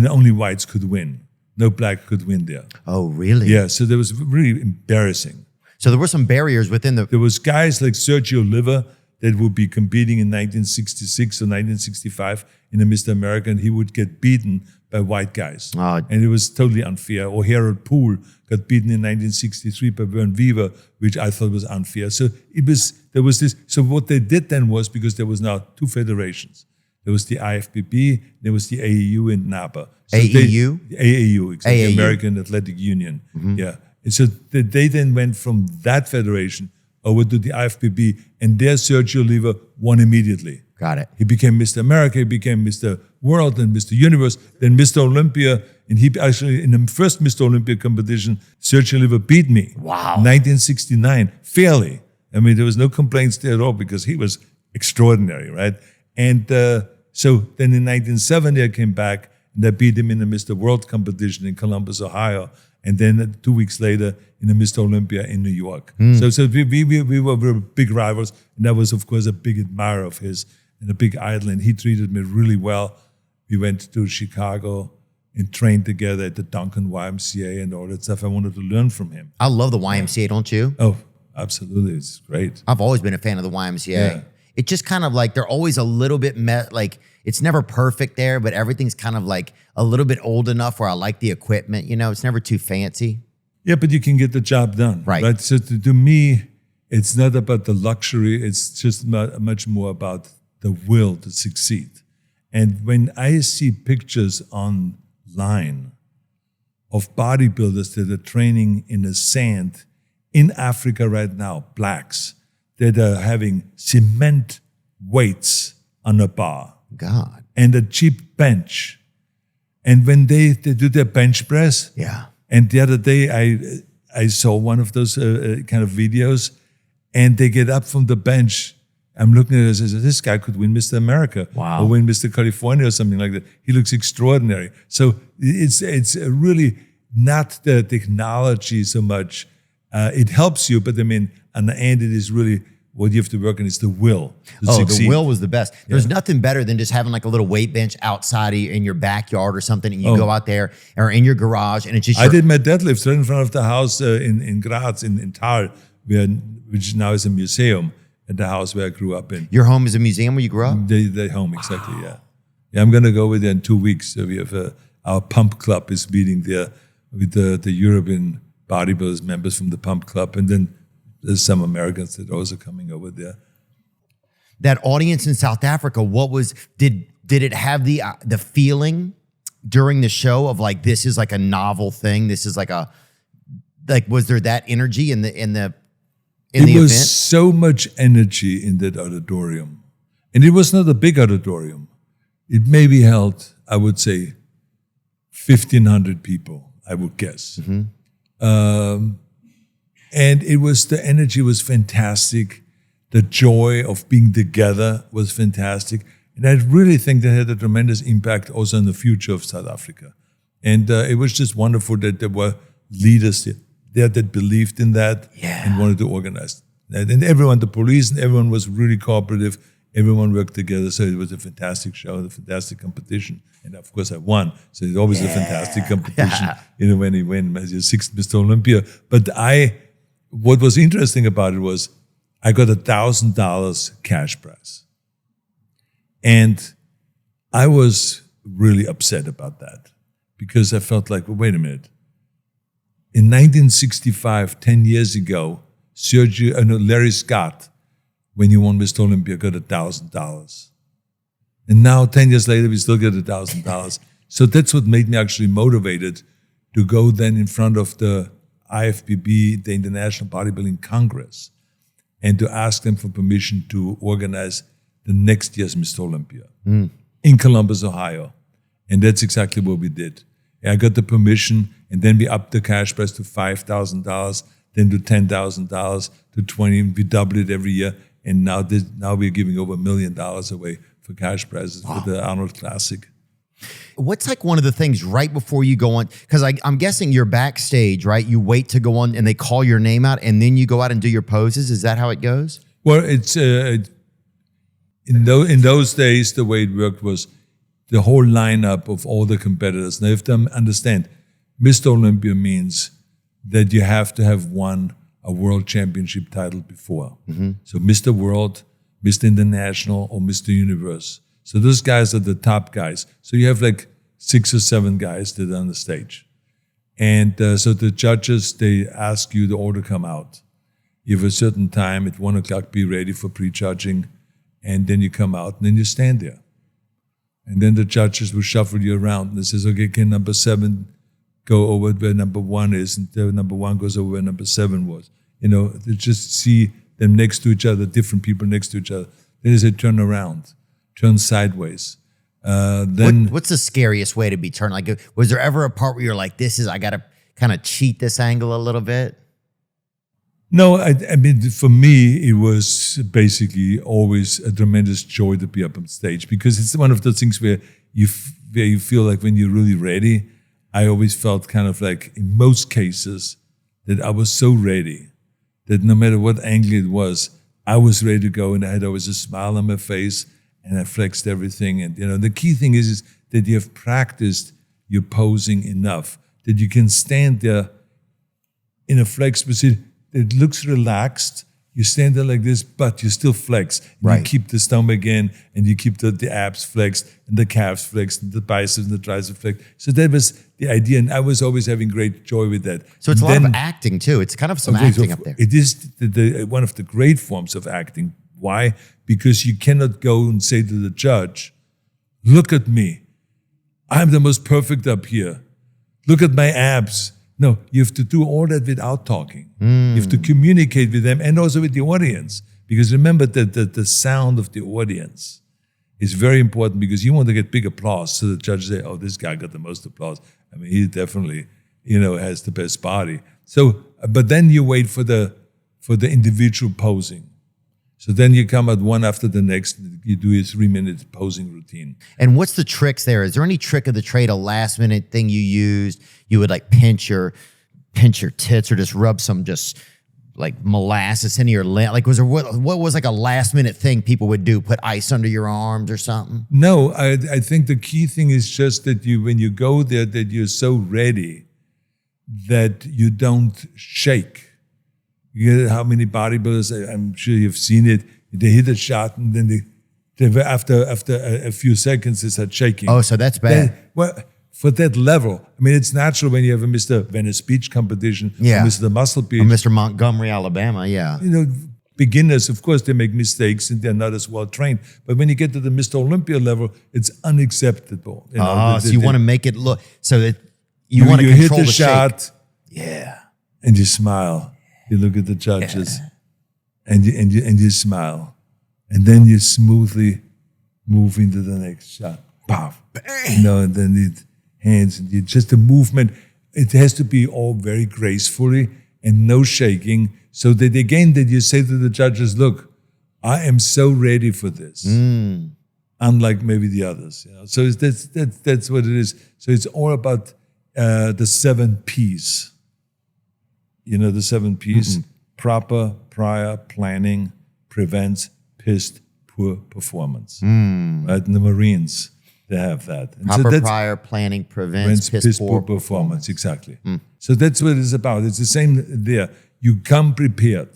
only whites could win. No black could win there. Oh, really? Yeah, so that was really embarrassing. So there were some barriers within the... There was guys like Sergio Oliva that would be competing in 1966 or 1965 in the Mr. America, and he would get beaten by white guys. And it was totally unfair. Or Harold Poole got beaten in 1963 by Vern Weaver, which I thought was unfair. So there was this. So what they did then was, because there was now 2 federations. There was the IFBB, there was the AAU in NAPA. So AAU? AAU, exactly, AAU. American Athletic Union. Yeah. And so they then went from that federation over to the IFBB, and there Sergio Oliva won immediately. Got it. He became Mr. America, he became Mr. World, then Mr. Universe, then Mr. Olympia, and he actually, in the first Mr. Olympia competition, Sergio Oliva beat me. Wow. 1969, fairly. I mean, there was no complaints there at all because he was extraordinary, right? And so then in 1970, I came back and I beat him in the Mr. World competition in Columbus, Ohio. And then 2 weeks later in the Mr. Olympia in New York. So we were big rivals. And I was, of course, a big admirer of his and a big idol. And he treated me really well. We went to Chicago and trained together at the Duncan YMCA and all that stuff. I wanted to learn from him. I love the YMCA, don't you? Oh, absolutely. It's great. I've always been a fan of the YMCA. Yeah. It's just kind of like they're always a little bit like it's never perfect there, but everything's kind of like a little bit old enough where I like the equipment. It's never too fancy. Yeah, but you can get the job done. Right. So to me, it's not about the luxury. It's just much more about the will to succeed. And when I see pictures online of bodybuilders that are training in the sand in Africa right now, blacks, that are having cement weights on a bar. God. And a cheap bench. And when they do their bench press, Yeah. and the other day I saw one of those kind of videos, and they get up from the bench. I'm looking at it and I said, this guy could win Mr. America. Wow. Or win Mr. California or something like that. He looks extraordinary. So it's really not the technology so much. It helps you, but I mean, on the end, it is really what you have to work on is the will to succeed. The will was the best. There's nothing better than just having like a little weight bench outside in your backyard or something, and you go out there or in your garage, and it's just. I did my deadlifts right in front of the house in Graz, in Thal, which now is a museum, at the house where I grew up in. Your home is a museum where you grew up? The home, exactly, yeah. Yeah, I'm going to go over there in 2 weeks. So we have our pump club is meeting there with the European bodybuilders, members from the pump club, and then there's some Americans that are also coming over there. That audience in South Africa, did it have the feeling during the show of like, this is like a novel thing? This is was there that energy in the event? There was so much energy in that auditorium. And it was not a big auditorium. It maybe held, I would say, 1,500 people, I would guess. Mm-hmm. And the energy was fantastic. The joy of being together was fantastic. And I really think that had a tremendous impact also on the future of South Africa. And it was just wonderful that there were leaders there that believed in that and wanted to organize that. And everyone, the police and everyone was really cooperative. Everyone worked together. So it was a fantastic show, a fantastic competition. And of course I won. So it's always a fantastic competition, when you win as your sixth Mr. Olympia. But what was interesting about it was I got $1,000 cash prize. And I was really upset about that because I felt like, well, wait a minute. In 1965, 10 years ago, Larry Scott, when he won Mr. Olympia, got $1,000. And now, 10 years later, we still get $1,000. So that's what made me actually motivated to go then in front of the IFBB, the International Bodybuilding Congress, and to ask them for permission to organize the next year's Mr. Olympia in Columbus, Ohio. And that's exactly what we did. I got the permission, and then we upped the cash prize to $5,000, then to $10,000, to $20,000. We doubled it every year, and now we're giving over $1 million away for cash prizes for the Arnold Classic. What's like one of the things right before you go on? Because I'm guessing you're backstage, right? You wait to go on, and they call your name out, and then you go out and do your poses. Is that how it goes? Well, it's in those days, the way it worked was the whole lineup of all the competitors. Now, you have to understand, Mr. Olympia means that you have to have won a world championship title before. Mm-hmm. So Mr. World, Mr. International, or Mr. Universe. So those guys are the top guys. So you have like 6 or 7 guys that are on the stage. And so the judges, they ask you to all to come out. You have a certain time at 1 o'clock, be ready for pre-judging. And then you come out and then you stand there. And then the judges will shuffle you around. And it says, okay, can number 7 go over where number 1 is? And number 1 goes over where number 7 was. They just see them next to each other, different people next to each other. Then they say, turn around, turn sideways. What's the scariest way to be turned? Like, was there ever a part where you're like, I got to kind of cheat this angle a little bit? No, I mean, for me, it was basically always a tremendous joy to be up on stage because it's one of those things where you feel like when you're really ready. I always felt kind of like, in most cases, that I was so ready that no matter what angle it was, I was ready to go, and I had always a smile on my face, and I flexed everything. And the key thing is that you have practiced your posing enough that you can stand there in a flex position. It looks relaxed. You stand there like this, but you still flex. Right. You keep the stomach in, and you keep the abs flexed, and the calves flexed, and the biceps and the triceps flexed. So that was the idea, and I was always having great joy with that. So it's a lot of acting, too. It's kind of some acting up there. It is one of the great forms of acting. Why? Because you cannot go and say to the judge, look at me. I'm the most perfect up here. Look at my abs. No, you have to do all that without talking. You have to communicate with them and also with the audience. Because remember that the sound of the audience is very important because you want to get big applause. So the judge say, oh, this guy got the most applause. I mean, he definitely, has the best body. So, but then you wait for the individual posing. So then you come at one after the next, you do a 3-minute posing routine. And what's the tricks there? Is there any trick of the trade, a last minute thing you used? You would like pinch your tits or just rub some like molasses into your lip? Like, was there what was like a last minute thing people would do? Put ice under your arms or something? No, I think the key thing is just that when you go there, that you're so ready that you don't shake. You get how many bodybuilders, I'm sure you've seen it, they hit a shot and then after a few seconds they start shaking. Oh, so that's bad. Well, for that level, I mean, it's natural when you have a Mr. Venice Beach competition, Yeah. or Mr. Muscle Beach. Or Mr. Montgomery, Alabama, yeah. Beginners, of course, they make mistakes and they're not as well trained. But when you get to the Mr. Olympia level, it's unacceptable. So you want to make it look, so that you want to hit control the the shot, shake. Yeah. and you smile. You look at the judges, and you smile, and then you smoothly move into the next shot. Pow, bang. And then it hands and just the movement. It has to be all very gracefully and no shaking, so that again that you say to the judges, "Look, I am so ready for this." Unlike maybe the others, So that's what it is. So it's all about the 7 P's. The 7 P's, proper, prior, planning, prevents, pissed, poor performance. Right? And the Marines, they have that. And Proper, prior, planning, prevents, piss, poor performance. Exactly. So that's what it's about. It's the same there. You come prepared.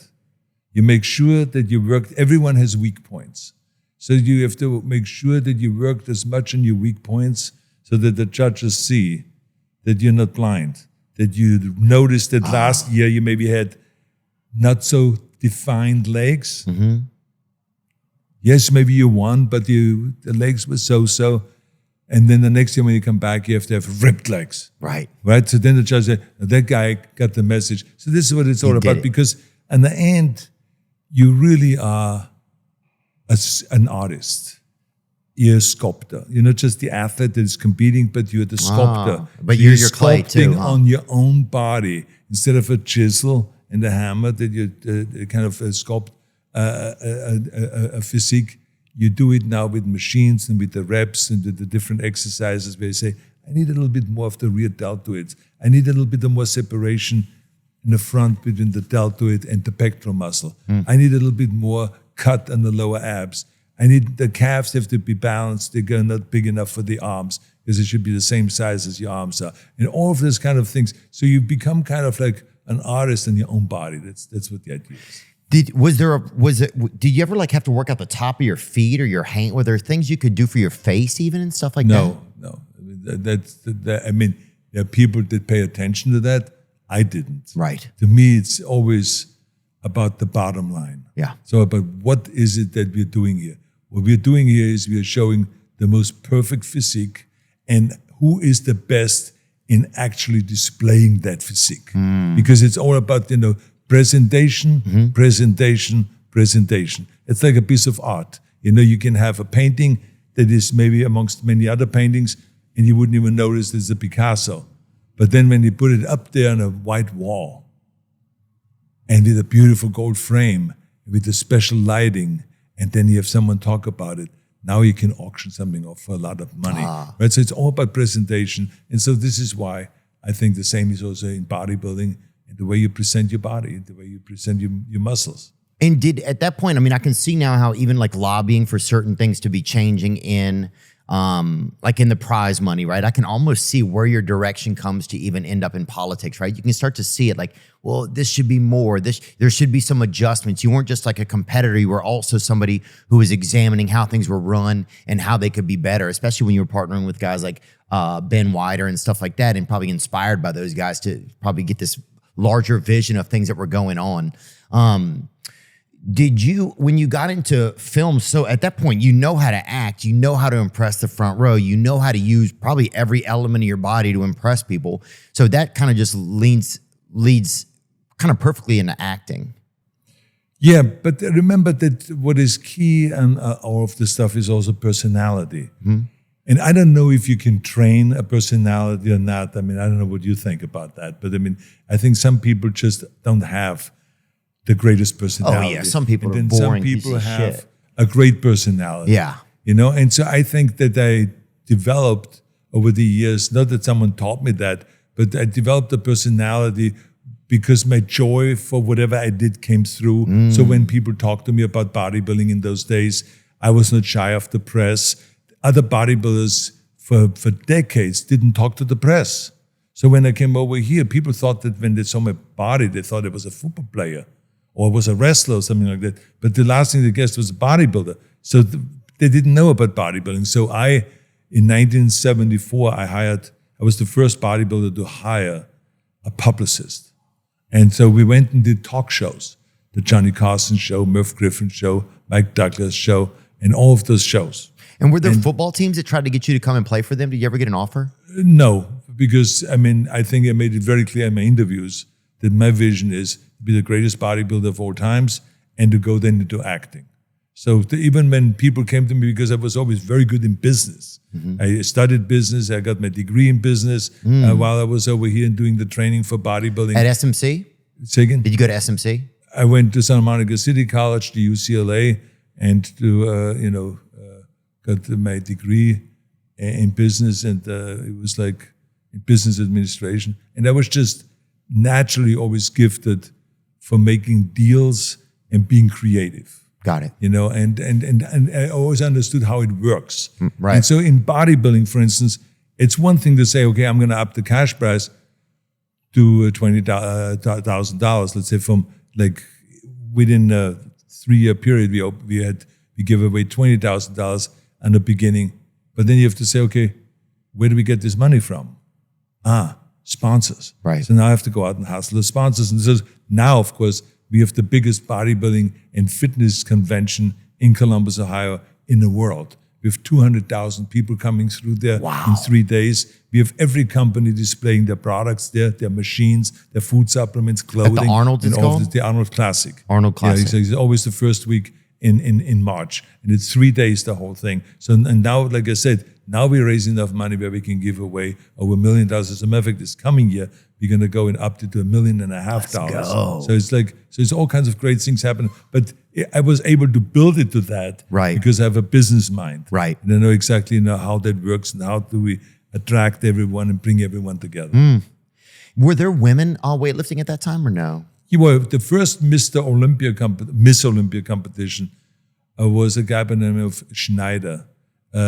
You make sure that you worked. Everyone has weak points. So you have to make sure that you worked as much on your weak points so that the judges see that you're not blind. That you noticed that last year you maybe had not so defined legs. Yes, maybe you won, but the legs were so-so. And then the next year when you come back, you have to have ripped legs. Right. Right? So then the judge said, that guy got the message. So this is what it's all about. Because in the end, you really are an artist. You're a sculptor. You're not just the athlete that is competing, but you're the sculptor. But you're your clay too, sculpting on your own body instead of a chisel and a hammer that you kind of sculpt a physique. You do it now with machines and with the reps and the different exercises where you say, I need a little bit more of the rear deltoids. I need a little bit more separation in the front between the deltoid and the pectoral muscle. I need a little bit more cut on the lower abs. I need the calves have to be balanced. They're not big enough for the arms because it should be the same size as your arms are. And all of those kind of things. So you become kind of like an artist in your own body. That's what the idea is. Did you ever like have to work out the top of your feet or your hand? Were there things you could do for your face even and stuff like that? No. I mean, there are people that pay attention to that. I didn't. Right. To me, it's always about the bottom line. Yeah. So about what is it that we're doing here? What we're doing here is we are showing the most perfect physique and who is the best in actually displaying that physique. Because it's all about, presentation, presentation. It's like a piece of art. You can have a painting that is maybe amongst many other paintings and you wouldn't even notice it's a Picasso. But then when you put it up there on a white wall and with a beautiful gold frame, with the special lighting, and then you have someone talk about it, now you can auction something off for a lot of money. Right? So it's all about presentation. And so this is why I think the same is also in bodybuilding, and the way you present your body, the way you present your muscles. And at that point, I mean, I can see now how even like lobbying for certain things to be changing in, like in the prize money, right? I can almost see where your direction comes to even end up in politics, right? You can start to see it like, well, this should be more. There should be some adjustments. You weren't just like a competitor. You were also somebody who was examining how things were run and how they could be better, especially when you were partnering with guys like Ben Weider and stuff like that, and probably inspired by those guys to probably get this larger vision of things that were going on. Did you, when you got into film, so at that point, you know how to act, you know how to impress the front row, you know how to use probably every element of your body to impress people. So that kind of just leads kind of perfectly into acting. Yeah, but remember that what is key and all of this stuff is also personality. Mm-hmm. And I don't know if you can train a personality or not. I mean, I don't know what you think about that. But I mean, I think some people just don't have the greatest personality. Oh, yeah. Some people and are then boring some people pieces of have shit. a great personality. Yeah. You know, and so I think that I developed over the years, not that someone taught me that, but I developed a personality because my joy for whatever I did came through. So when people talked to me about bodybuilding in those days, I was not shy of the press. Other bodybuilders for decades didn't talk to the press. So when I came over here, people thought that when they saw my body, they thought it was a football player or was a wrestler or something like that. But the last thing they guessed was a bodybuilder. So they didn't know about bodybuilding. So in 1974, I was the first bodybuilder to hire a publicist. And so we went and did talk shows, the Johnny Carson show, Merv Griffin show, Mike Douglas show, and all of those shows. And were there football teams that tried to get you to come and play for them? Did you ever get an offer? No, because I mean, I think I made it very clear in my interviews that my vision is to be the greatest bodybuilder of all times and to go then into acting. So even when people came to me, because I was always very good in business, I studied business, I got my degree in business while I was over here and doing the training for bodybuilding. At SMC? Say again? Did you go to SMC? I went to Santa Monica City College, to UCLA, and to got my degree in business, and it was like in business administration. And I was just naturally always gifted for making deals and being creative. Got it. You know, and I always understood how it works. Right. And so in bodybuilding, for instance, it's one thing to say, okay, I'm going to up the cash price to $20,000. Let's say from like within a 3-year period, we give away $20,000 in the beginning. But then you have to say, okay, where do we get this money from? Sponsors. Right. So now I have to go out and hustle the sponsors. And so now, of course, we have the biggest bodybuilding and fitness convention in Columbus, Ohio, in the world. We have 200,000 people coming through there in 3 days. We have every company displaying their products there, their machines, their food supplements, clothing. At the Arnold, it's called? The Arnold Classic. Arnold Classic. Yeah, it's always the first week in March. And it's 3 days, the whole thing. So, and now, like I said, now we're raising enough money where we can give away over $1 million. As a matter of fact, this coming year, we're going to go in up to $1.5 million. So it's like, so it's all kinds of great things happening. But I was able to build it to that, right? Because I have a business mind, right? And I know exactly how that works and how do we attract everyone and bring everyone together. Were there women weightlifting at that time or no? Well, the first Miss Olympia competition was a guy by the name of Schneider he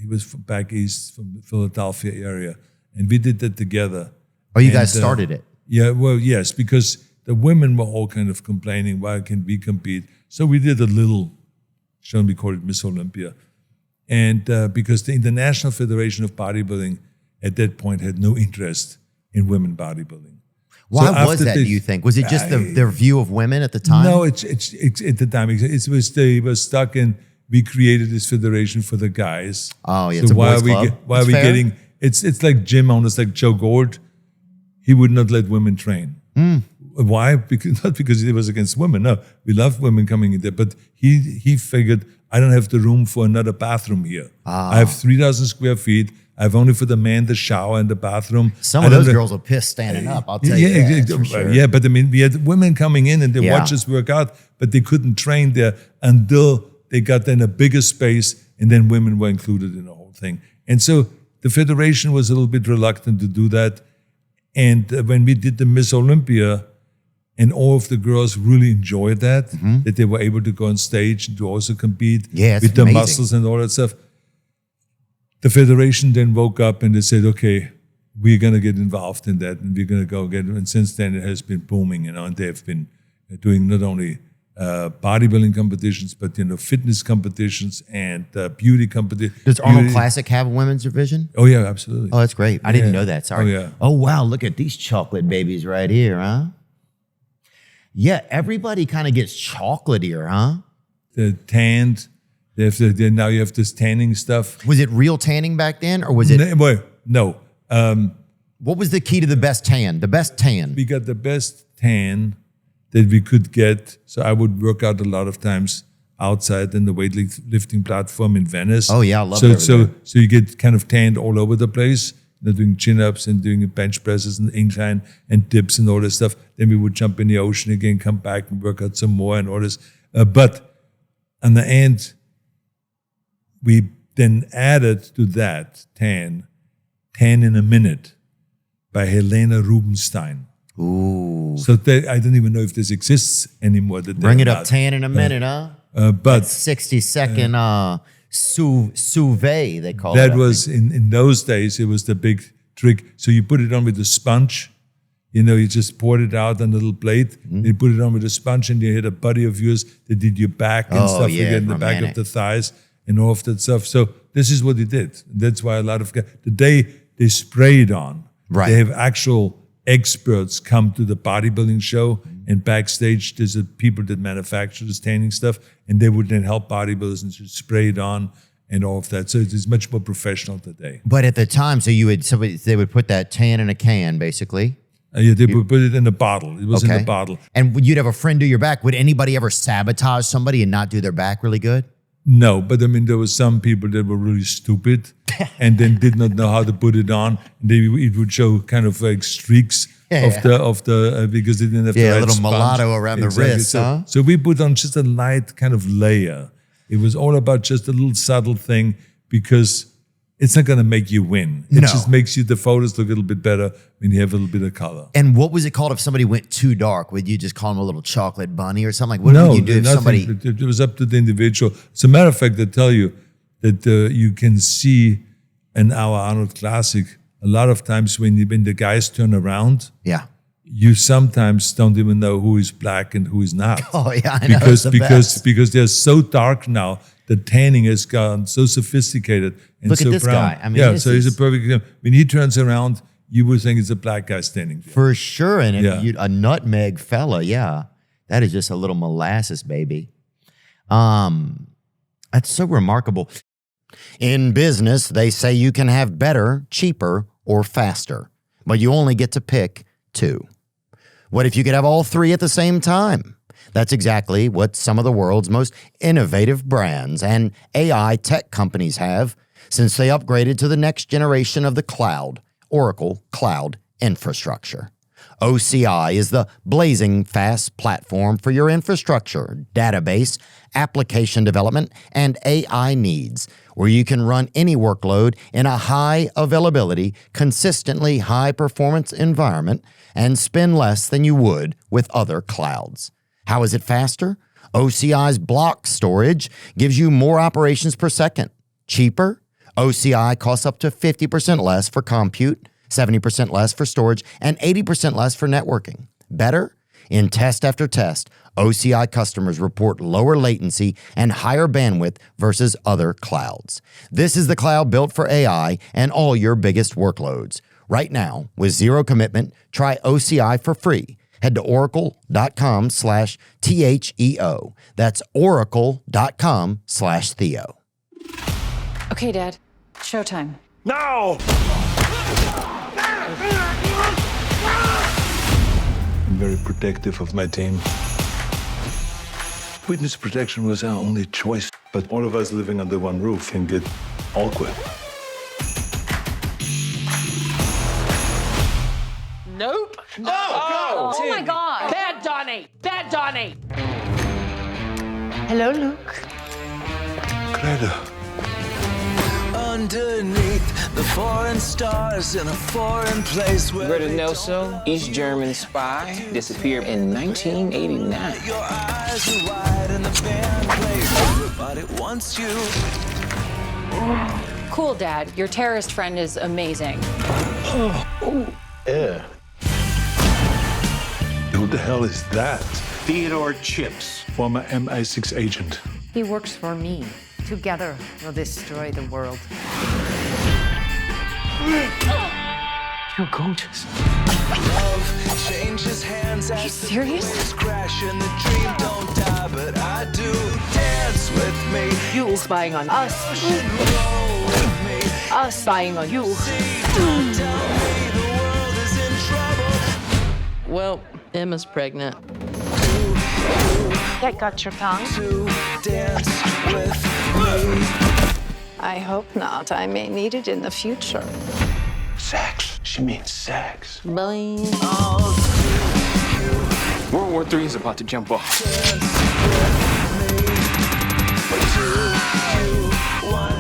was from back east from the Philadelphia area, and we did that together. Oh, you guys started it? Yeah, well, yes, because the women were all kind of complaining, why can't we compete? So we did a little show, we called it Miss Olympia. And because the International Federation of Bodybuilding at that point had no interest in women bodybuilding. Why was that, do you think? Was it just their view of women at the time? No, it's at the time. They were stuck in, we created this federation for the guys. Oh, yeah, so it's a boys club. Why are we getting, it's like gym owners like Joe Gold. He would not let women train. Why? Not because he was against women. No, we love women coming in there. But he figured, I don't have the room for another bathroom here. I have 3,000 square feet. I have only for the man the shower and the bathroom. Some of those girls will piss standing up, I'll tell you that, for sure. Yeah, but I mean, we had women coming in and they watched us work out, but they couldn't train there until they got then a bigger space, and then women were included in the whole thing. And so the federation was a little bit reluctant to do that. And when we did the Miss Olympia, and all of the girls really enjoyed that, that they were able to go on stage and to also compete with their muscles and all that stuff. The federation then woke up and they said, okay, we're going to get involved in that and we're going to go get it. And since then it has been booming, and they've been doing not only bodybuilding competitions, but fitness competitions and beauty competitions. Does Arnold Classic have a women's division? Oh yeah, absolutely. Oh, that's great. I didn't know that. Sorry. Oh yeah. Oh wow, look at these chocolate babies right here, huh? Yeah, everybody kind of gets chocolatier, huh? They're tanned. Now you have this tanning stuff. Was it real tanning back then, or was it? No. What was the key to the best tan? The best tan. We got the best tan that we could get. So I would work out a lot of times outside in the weightlifting platform in Venice. Oh yeah, I love that. So you get kind of tanned all over the place. Doing chin-ups and doing bench presses and incline and dips and all this stuff. Then we would jump in the ocean again, come back and work out some more and all this. But on the end, we then added to that tan in a Minute by Helena Rubinstein. Ooh. So I don't even know if this exists anymore. Bring it up, 10 in a minute, huh? But 60-second sous vide, they call it. That was, in those days, it was the big trick. So you put it on with a sponge. You just poured it out on a little plate. Mm-hmm. You put it on with a sponge, and you had a buddy of yours that did your back and stuff again, the back of the thighs and all of that stuff. So this is what he did. That's why a lot of guys, the day they spray it on, right. They have actual experts come to the bodybuilding show, and backstage there's people that manufacture this tanning stuff, and they would then help bodybuilders and just spray it on and all of that. So it's much more professional today. But at the time, so they would put that tan in a can, basically. Yeah, they would put it in a bottle. It was in a bottle. And when you'd have a friend do your back, would anybody ever sabotage somebody and not do their back really good? No, but I mean, there were some people that were really stupid and then did not know how to put it on. It would show kind of like streaks of the because they didn't have the right a little sponge. mulatto around the wrist, huh? So we put on just a light kind of layer. It was all about just a little subtle thing because it's not going to make you win. It just makes the photos look a little bit better when you have a little bit of color. And what was it called if somebody went too dark? Would you just call them a little chocolate bunny or something? Like, what would you do if somebody... It was up to the individual. As a matter of fact, they tell you that you can see in our Arnold Classic, a lot of times when the guys turn around, you sometimes don't even know who is black and who is not. Oh yeah, I know. Because they're so dark now. The tanning has gotten so sophisticated and Look so at this brown. guy. I mean, so he's a perfect example. When he turns around, you would think it's a black guy standing there. For sure. And a nutmeg fella, that is just a little molasses, baby. That's so remarkable. In business, they say you can have better, cheaper, or faster, but you only get to pick two. What if you could have all three at the same time? That's exactly what some of the world's most innovative brands and AI tech companies have since they upgraded to the next generation of the cloud, Oracle Cloud Infrastructure. OCI is the blazing fast platform for your infrastructure, database, application development, and AI needs, where you can run any workload in a high availability, consistently high performance environment and spend less than you would with other clouds. How is it faster? OCI's block storage gives you more operations per second. Cheaper? OCI costs up to 50% less for compute, 70% less for storage, and 80% less for networking. Better? In test after test, OCI customers report lower latency and higher bandwidth versus other clouds. This is the cloud built for AI and all your biggest workloads. Right now, with zero commitment, try OCI for free. Head to oracle.com/THEO. That's oracle.com/Theo. Okay, Dad. Showtime. No! I'm very protective of my team. Witness protection was our only choice, but all of us living under one roof can get awkward. Nope. No! Oh my God. Bad Donnie! Bad Donnie! Hello, Luke. Greta. Underneath the foreign stars in a foreign place where Greta Nelson, East German spy, disappeared in 1989. your eyes are wide and the band plays. Everybody wants you. Cool, Dad. Your terrorist friend is amazing. Yeah. Who the hell is that? Theodore Chips. Former MI6 agent. He works for me. Together, we'll destroy the world. You're gorgeous. Love changes hands. Are you serious? Crash and the dream don't die, but I do. Dance with me. You spying on us. Roll with me. Us spying on you. Don't tell me the world is in trouble. Well, Emma's pregnant. That got your tongue? To dance with me. I hope not. I may need it in the future. Sex. She means sex. Bye. World War III is about to jump off.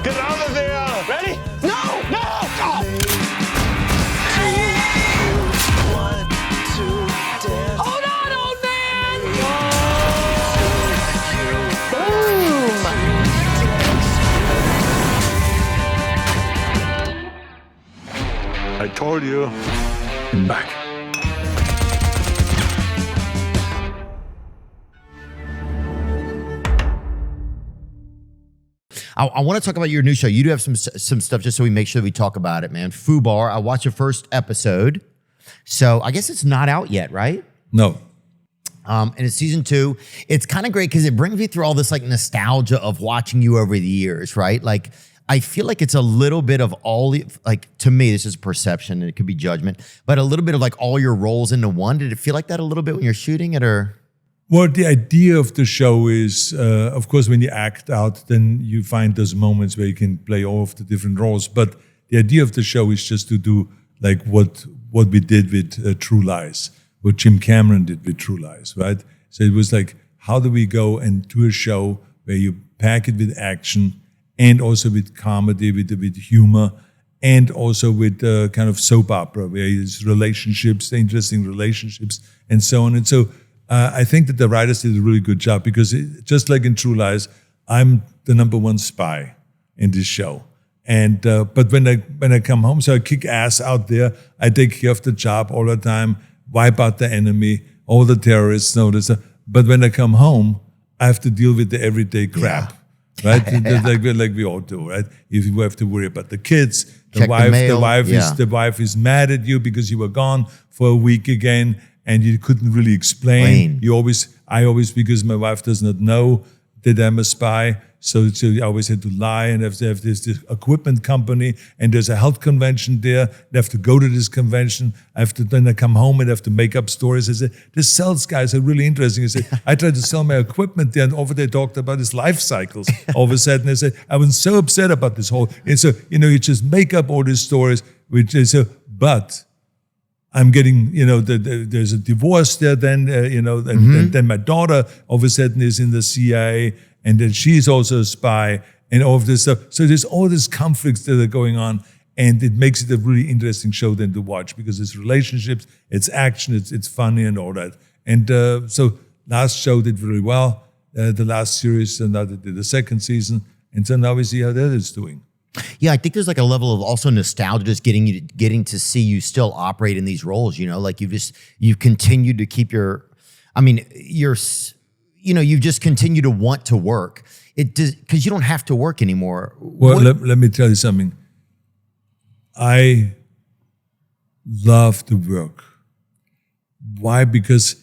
Get out of there! Ready? No! No! Hold on, old man! I told you. I'm back. I want to talk about your new show. You do have some stuff just so we make sure that we talk about it, man. Fubar. I watched the first episode. So I guess it's not out yet, right? No. And it's season 2. It's kind of great because it brings me through all this like nostalgia of watching you over the years, right? Like I feel like it's a little bit of all, like to me, this is perception and it could be judgment, but a little bit of like all your roles into one. Did it feel like that a little bit when you're shooting it or? Well, the idea of the show is, of course, when you act out, then you find those moments where you can play all of the different roles. But the idea of the show is just to do like what we did with True Lies, what Jim Cameron did with True Lies, right? So it was like, how do we go and do a show where you pack it with action and also with comedy, with humor, and also with kind of soap opera, where it's relationships, interesting relationships, and so on. And so I think that the writers did a really good job because just like in True Lies, I'm the #1 spy in this show. And but when I come home, so I kick ass out there. I take care of the job all the time, wipe out the enemy, all the terrorists, notice. But when I come home, I have to deal with the everyday crap, right? like we all do, right? If you have to worry about the kids, the wife is mad at you because you were gone for a week again. And you couldn't really explain. I always, because my wife does not know that I'm a spy, so I always had to lie and have to have this equipment company, and there's a health convention there. I have to go to this convention. Then I come home and have to make up stories. I said, the sales guys are really interesting. I said, I tried to sell my equipment there, and over there talked about his life cycles. All of a sudden, I said, I was so upset about this whole. And so, you just make up all these stories, but I'm getting, there's a divorce there then, and then my daughter all of a sudden is in the CIA, and then she's also a spy, and all of this stuff. So there's all these conflicts that are going on, and it makes it a really interesting show then to watch because it's relationships, it's action, it's funny and all that. And so last show did really well, the last series, and now they did the second season, and so now we see how that is doing. Yeah, I think there's like a level of also nostalgia just getting to see you still operate in these roles, like you've continued to keep you've just continued to want to work. It does, because you don't have to work anymore. Well, let me tell you something. I love the work. Why? Because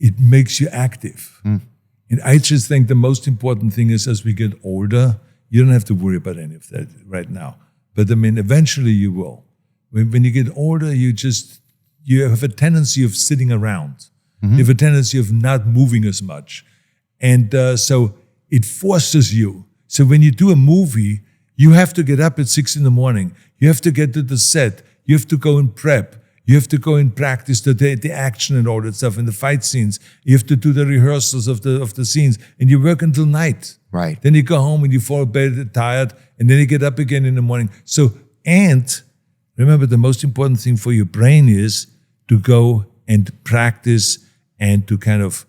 it makes you active. And I just think the most important thing is as we get older, you don't have to worry about any of that right now. But eventually you will. When you get older, you have a tendency of sitting around. You have a tendency of not moving as much. And so it forces you. So when you do a movie, you have to get up at 6 a.m. You have to get to the set. You have to go and prep. You have to go and practice the action and all that stuff and the fight scenes. You have to do the rehearsals of the scenes. And you work until night. Right. Then you go home and you fall bed tired, and then you get up again in the morning. So, and remember, the most important thing for your brain is to go and practice and to kind of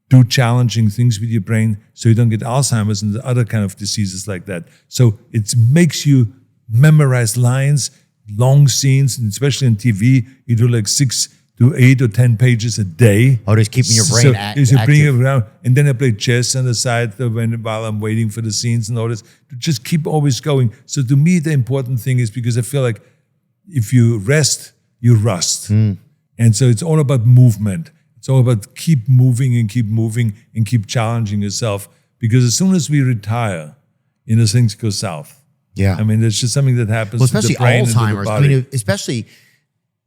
do challenging things with your brain so you don't get Alzheimer's and the other kind of diseases like that. So it makes you memorize lines, long scenes, and especially on TV, you do like 6 to 8 or 10 pages a day. Oh, just keeping your brain active. Bring it around. And then I play chess on the side while I'm waiting for the scenes and all this. To just keep always going. So to me, the important thing is because I feel like if you rest, you rust. And And so it's all about movement. It's all about keep moving and keep challenging yourself. Because as soon as we retire, things go south. Yeah. I mean, it's just something that happens to especially the brain and to the Alzheimer's. body. I mean, especially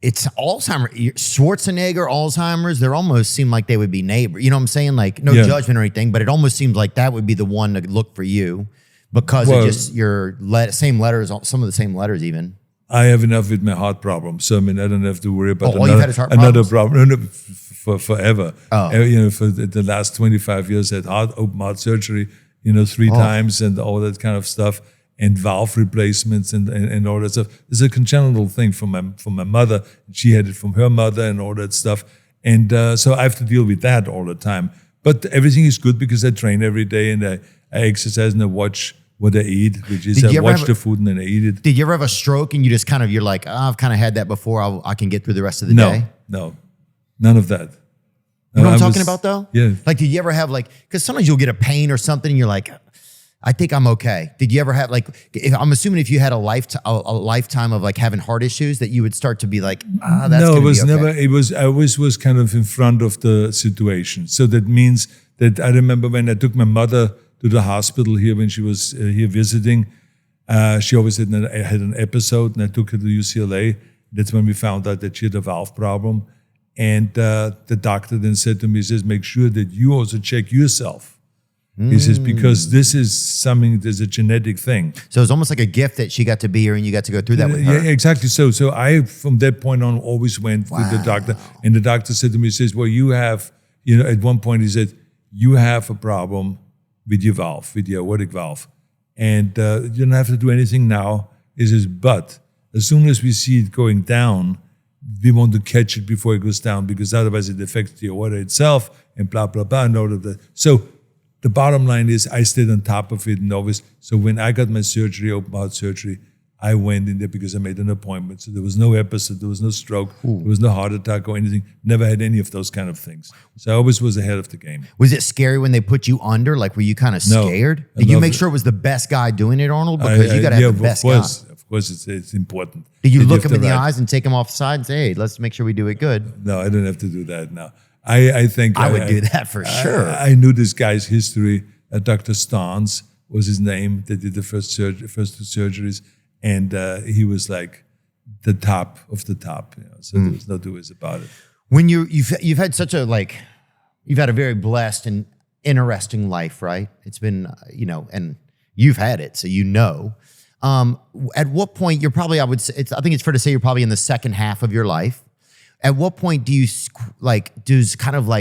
it's Alzheimer's. Schwarzenegger, Alzheimer's, they almost seem like they would be neighbors. You know what I'm saying? Like, no judgment or anything, but it almost seems like that would be the one to look for you because of just your same letters, some of the same letters even. I have enough with my heart problem. So, I mean, I don't have to worry about all you've had is heart another problems? problem. No, for forever. Oh. For the last 25 years, I had open heart surgery, 3 times and all that kind of stuff, and valve replacements and all that stuff. It's a congenital thing from my mother. She had it from her mother and all that stuff. And so I have to deal with that all the time. But everything is good because I train every day and I exercise and I watch what I eat, which is I watch the food and then I eat it. Did you ever have a stroke and you just you're like, I've kind of had that before. I can get through the rest of the day? No, none of that. You know what I'm talking about though? Yeah. Like, did you ever have because sometimes you'll get a pain or something and you're like, I think I'm okay. Did you ever have I'm assuming if you had a lifetime of having heart issues that you would start to be like, that's no, it was be okay. never. I always was kind of in front of the situation. So that means that I remember when I took my mother to the hospital here when she was here visiting, she always had an episode, and I took her to UCLA. That's when we found out that she had a valve problem, and the doctor then said to me, he says, "Make sure that you also check yourself." He says, because this is something that's a genetic thing. So it's almost like a gift that she got to be here and you got to go through that with her. Yeah, exactly. So I, from that point on, always went with the doctor. And the doctor said to me, he says, well, you have, at one point he said, you have a problem with your valve, with your aortic valve. And you don't have to do anything now. He says, but as soon as we see it going down, we want to catch it before it goes down because otherwise it affects the aorta itself and blah, blah, blah, and all of that. So the bottom line is I stayed on top of it and always, so when I got my surgery, open heart surgery, I went in there because I made an appointment. So there was no episode, there was no stroke, there was no heart attack or anything. Never had any of those kind of things. So I always was ahead of the game. Was it scary when they put you under? Were you kind of scared? Did you make sure it was the best guy doing it, Arnold? Because you got to have the best guy. Of course, it's important. Did you look him in the eyes and take him off the side and say, hey, let's make sure we do it good? No, I don't have to do that now. I think I would do that for sure. I knew this guy's history. Dr. Stans was his name. They did the first two surgeries, and he was like the top of the top. So there was no two ways about it. When you've had such a you've had a very blessed and interesting life, right? It's been and you've had it, so at what point you're probably I think it's fair to say you're probably in the second half of your life. At what point do you does kind of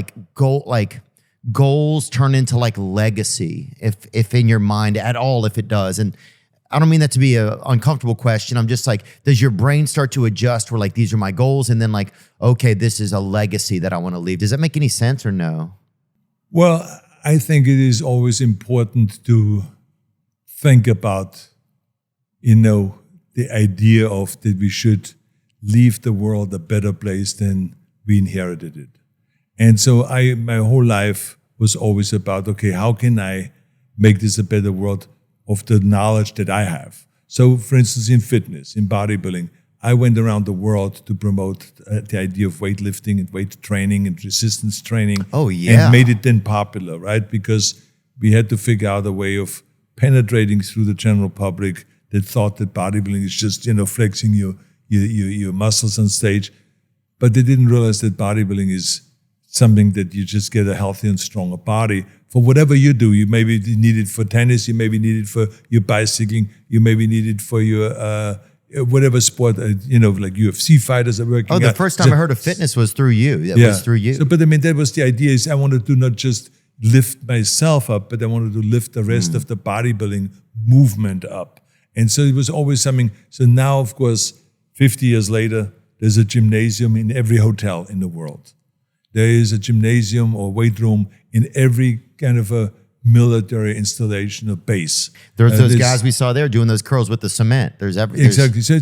goals turn into legacy, if in your mind at all, if it does? And I don't mean that to be an uncomfortable question. I'm just does your brain start to adjust where these are my goals and then okay, this is a legacy that I want to leave? Does that make any sense or no? Well, I think it is always important to think about, the idea of that we should leave the world a better place than we inherited it. And so my whole life was always about, okay, how can I make this a better world of the knowledge that I have? So, for instance, in fitness, in bodybuilding, I went around the world to promote the idea of weightlifting and weight training and resistance training. Oh, yeah. And made it then popular, right? Because we had to figure out a way of penetrating through the general public that thought that bodybuilding is just, flexing your muscles on stage. But they didn't realize that bodybuilding is something that you just get a healthy and stronger body for whatever you do. You maybe need it for tennis, you maybe need it for your bicycling, you maybe need it for your whatever sport, like UFC fighters are working. Oh, the first time I heard of fitness was through you. It was through you. So, but that was the idea, is I wanted to not just lift myself up, but I wanted to lift the rest of the bodybuilding movement up. And so it was always something. So now, of course, 50 years later, there's a gymnasium in every hotel in the world. There is a gymnasium or weight room in every kind of a military installation or base. There's those guys we saw there doing those curls with the cement. Exactly. So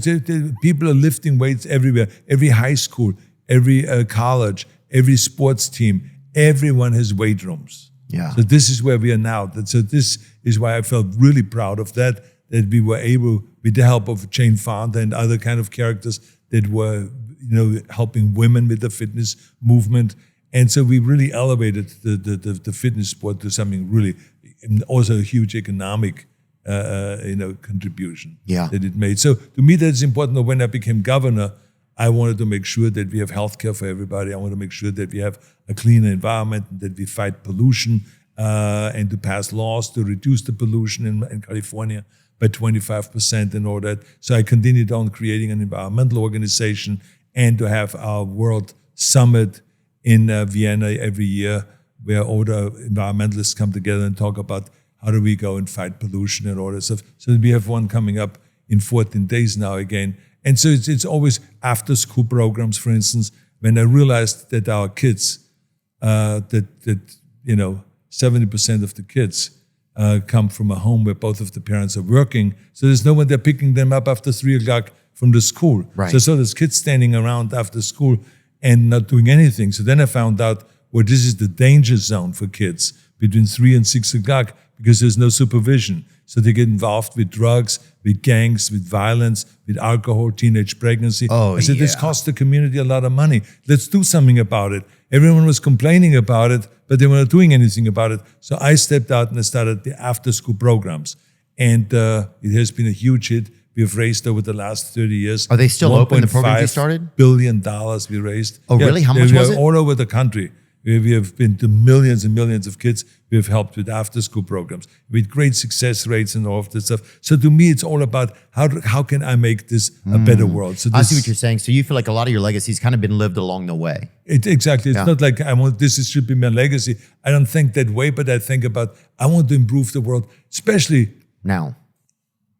people are lifting weights everywhere. Every high school, every college, every sports team, everyone has weight rooms. Yeah. So this is where we are now. So this is why I felt really proud of that we were able, with the help of Jane Fonda and other kind of characters that were, helping women with the fitness movement. And so we really elevated the fitness sport to something really, and also a huge economic contribution that it made. So to me, that's important. When I became governor, I wanted to make sure that we have healthcare for everybody. I want to make sure that we have a cleaner environment, that we fight pollution, and to pass laws to reduce the pollution in California by 25% and all that. So I continued on creating an environmental organization and to have our World Summit in Vienna every year, where all the environmentalists come together and talk about how do we go and fight pollution and all that stuff. So we have one coming up in 14 days now again. And so it's always after school programs, for instance, when I realized that our kids, 70% of the kids come from a home where both of the parents are working. So there's no one there picking them up after 3 o'clock from the school. Right. So there's kids standing around after school and not doing anything. So then I found out, this is the danger zone for kids between 3 and 6 o'clock because there's no supervision. So they get involved with drugs, with gangs, with violence, with alcohol, teenage pregnancy. I said, this costs the community a lot of money. Let's do something about it. Everyone was complaining about it, but they weren't doing anything about it. So I stepped out and I started the after-school programs. And it has been a huge hit. We have raised over the last 30 years. Are they still open, the programs you started? $1.5 billion we raised. Oh, really? How much was it? All over the country. We have been to millions and millions of kids. We have helped with after-school programs with great success rates and all of this stuff. So to me, it's all about how can I make this a better world. So I see what you're saying. So you feel like a lot of your legacy's kind of been lived along the way. Exactly. It's not like I want this should be my legacy. I don't think that way, but I think about I want to improve the world, especially now.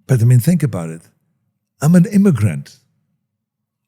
But I mean, think about it. I'm an immigrant.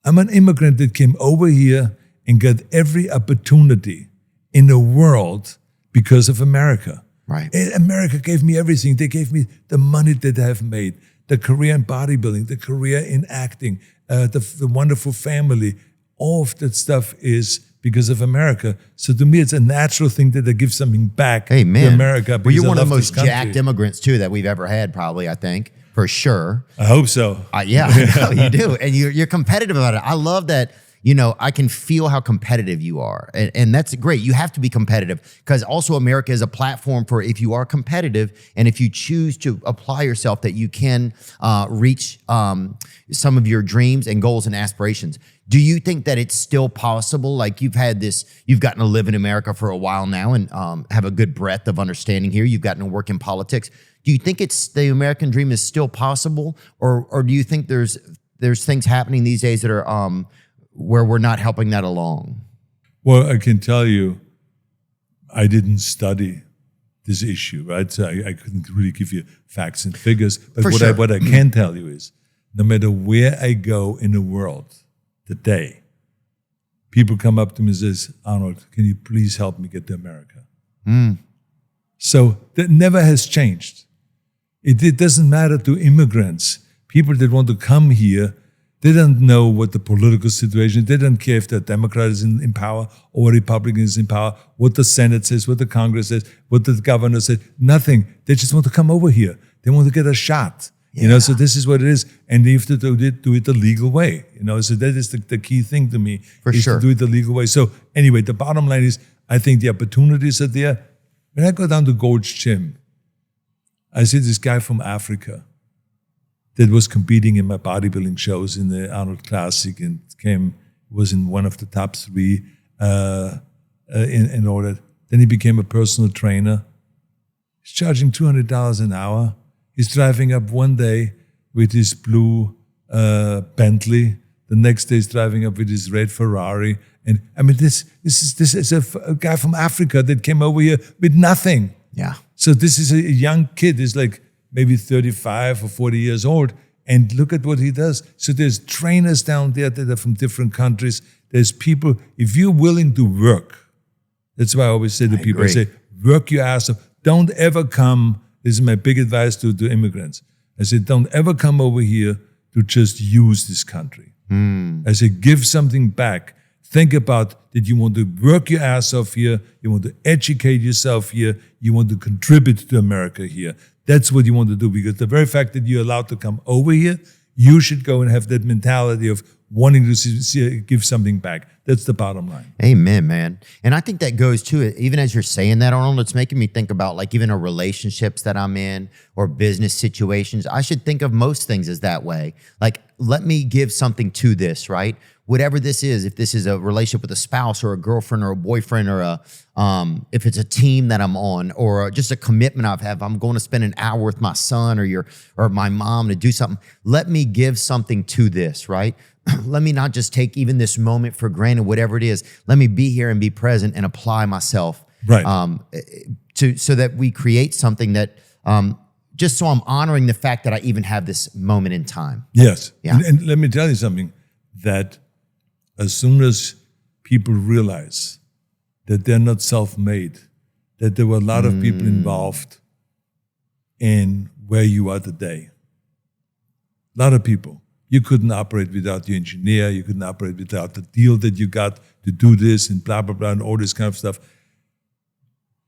I'm an immigrant that came over here and got every opportunity in the world because of America. Right. America gave me everything. They gave me the money that I have made, the career in bodybuilding, the career in acting, the wonderful family. All of that stuff is because of America. So to me, it's a natural thing that I give something back to America. Well, you're one of the most jacked immigrants, too, that we've ever had, probably, I think, for sure. I hope so. Yeah, I know you do. And you're competitive about it. I love that. I can feel how competitive you are. And that's great. You have to be competitive because also America is a platform for if you are competitive and if you choose to apply yourself that you can reach some of your dreams and goals and aspirations. Do you think that it's still possible? Like you've gotten to live in America for a while now and have a good breadth of understanding here. You've gotten to work in politics. Do you think the American dream is still possible? Or do you think there's things happening these days that are where we're not helping that along? Well, I can tell you, I didn't study this issue, right? So I couldn't really give you facts and figures. But what I can tell you is, no matter where I go in the world today, people come up to me and says, Arnold, can you please help me get to America? So that never has changed. It doesn't matter to immigrants, people that want to come here. They don't know what the political situation is. They don't care if the Democrat is in power or Republican is in power, what the Senate says, what the Congress says, what the governor says, nothing. They just want to come over here. They want to get a shot. So this is what it is. And you have to do it the legal way. So that is the key thing to me. For sure. To do it the legal way. So anyway, the bottom line is, I think the opportunities are there. When I go down to Gold's Gym, I see this guy from Africa that was competing in my bodybuilding shows in the Arnold Classic and was in one of the top 3 in all that. Then he became a personal trainer. He's charging $200 an hour. He's driving up one day with his blue Bentley. The next day he's driving up with his red Ferrari. And I mean, this is a guy from Africa that came over here with nothing. Yeah. So this is a young kid. He's like maybe 35 or 40 years old, and look at what he does. So there's trainers down there that are from different countries. There's people, if you're willing to work, that's why I always say to people, I say, work your ass off. Don't ever come, this is my big advice to immigrants. I say, don't ever come over here to just use this country. I say, give something back. Think about that you want to work your ass off here, you want to educate yourself here, you want to contribute to America here. That's what you want to do, because the very fact that you're allowed to come over here You should go and have that mentality of wanting to give something back. That's the bottom line. Amen, man. And I think that goes to it. Even as you're saying that, Arnold, it's making me think about like even relationships that I'm in or business situations. I should think of most things as that way. Like, let me give something to this, right? Whatever this is, if this is a relationship with a spouse or a girlfriend or a boyfriend or if it's a team that I'm on or just a commitment I've had, I'm going to spend an hour with my son or my mom to do something. Let me give something to this, right? Let me not just take even this moment for granted, whatever it is. Let me be here and be present and apply myself, right? So that we create something that just so I'm honoring the fact that I even have this moment in time. Yes, yeah. And let me tell you something, that as soon as people realize that they're not self-made, that there were a lot of people involved in where you are today. A lot of people. You couldn't operate without your engineer. You couldn't operate without the deal that you got to do this and blah, blah, blah, and all this kind of stuff.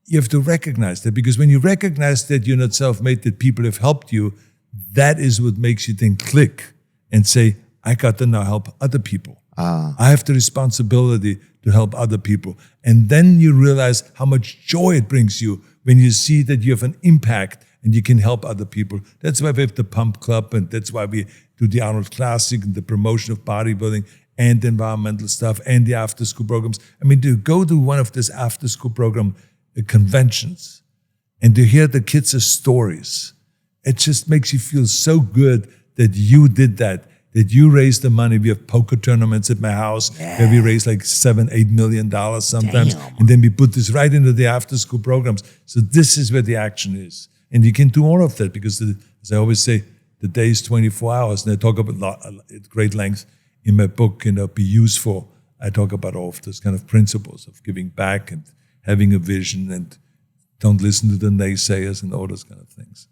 You have to recognize that, because when you recognize that you're not self-made, that people have helped you, that is what makes you then click and say, I got to now help other people. I have the responsibility to help other people. And then you realize how much joy it brings you when you see that you have an impact and you can help other people. That's why we have the Pump Club, and that's why we do the Arnold Classic and the promotion of bodybuilding and the environmental stuff and the after-school programs. I mean, to go to one of these after-school program conventions and to hear the kids' stories, it just makes you feel so good that you did that you raised the money. We have poker tournaments at my house where we raise like $7-8 million sometimes. Damn. And then we put this right into the after-school programs. So this is where the action is. And you can do all of that because, as I always say, the day is 24 hours. And I talk about at great length in my book, Be Useful. I talk about all of those kind of principles of giving back and having a vision and don't listen to the naysayers and all those kind of things.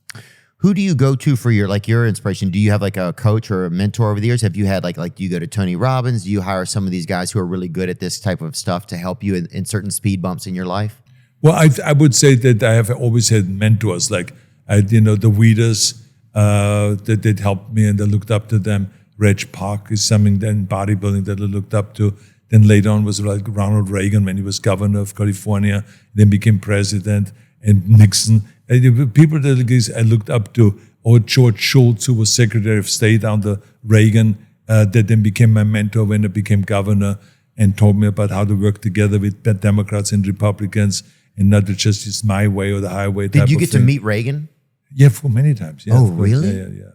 Who do you go to for your inspiration? Do you have like a coach or a mentor over the years? Have you had like do you go to Tony Robbins? Do you hire some of these guys who are really good at this type of stuff to help you in certain speed bumps in your life? Well, I would say that I have always had mentors, like the Weiders that helped me and I looked up to them. Reg Park is something then bodybuilding that I looked up to. Then later on was like Ronald Reagan when he was governor of California, then became president, and Nixon. People that I looked up to, or George Shultz, who was Secretary of State under Reagan, that then became my mentor when I became governor and told me about how to work together with Democrats and Republicans and not to just use my way or the highway. Did you get to meet Reagan? Yeah, for many times. Yeah, oh, really? Yeah.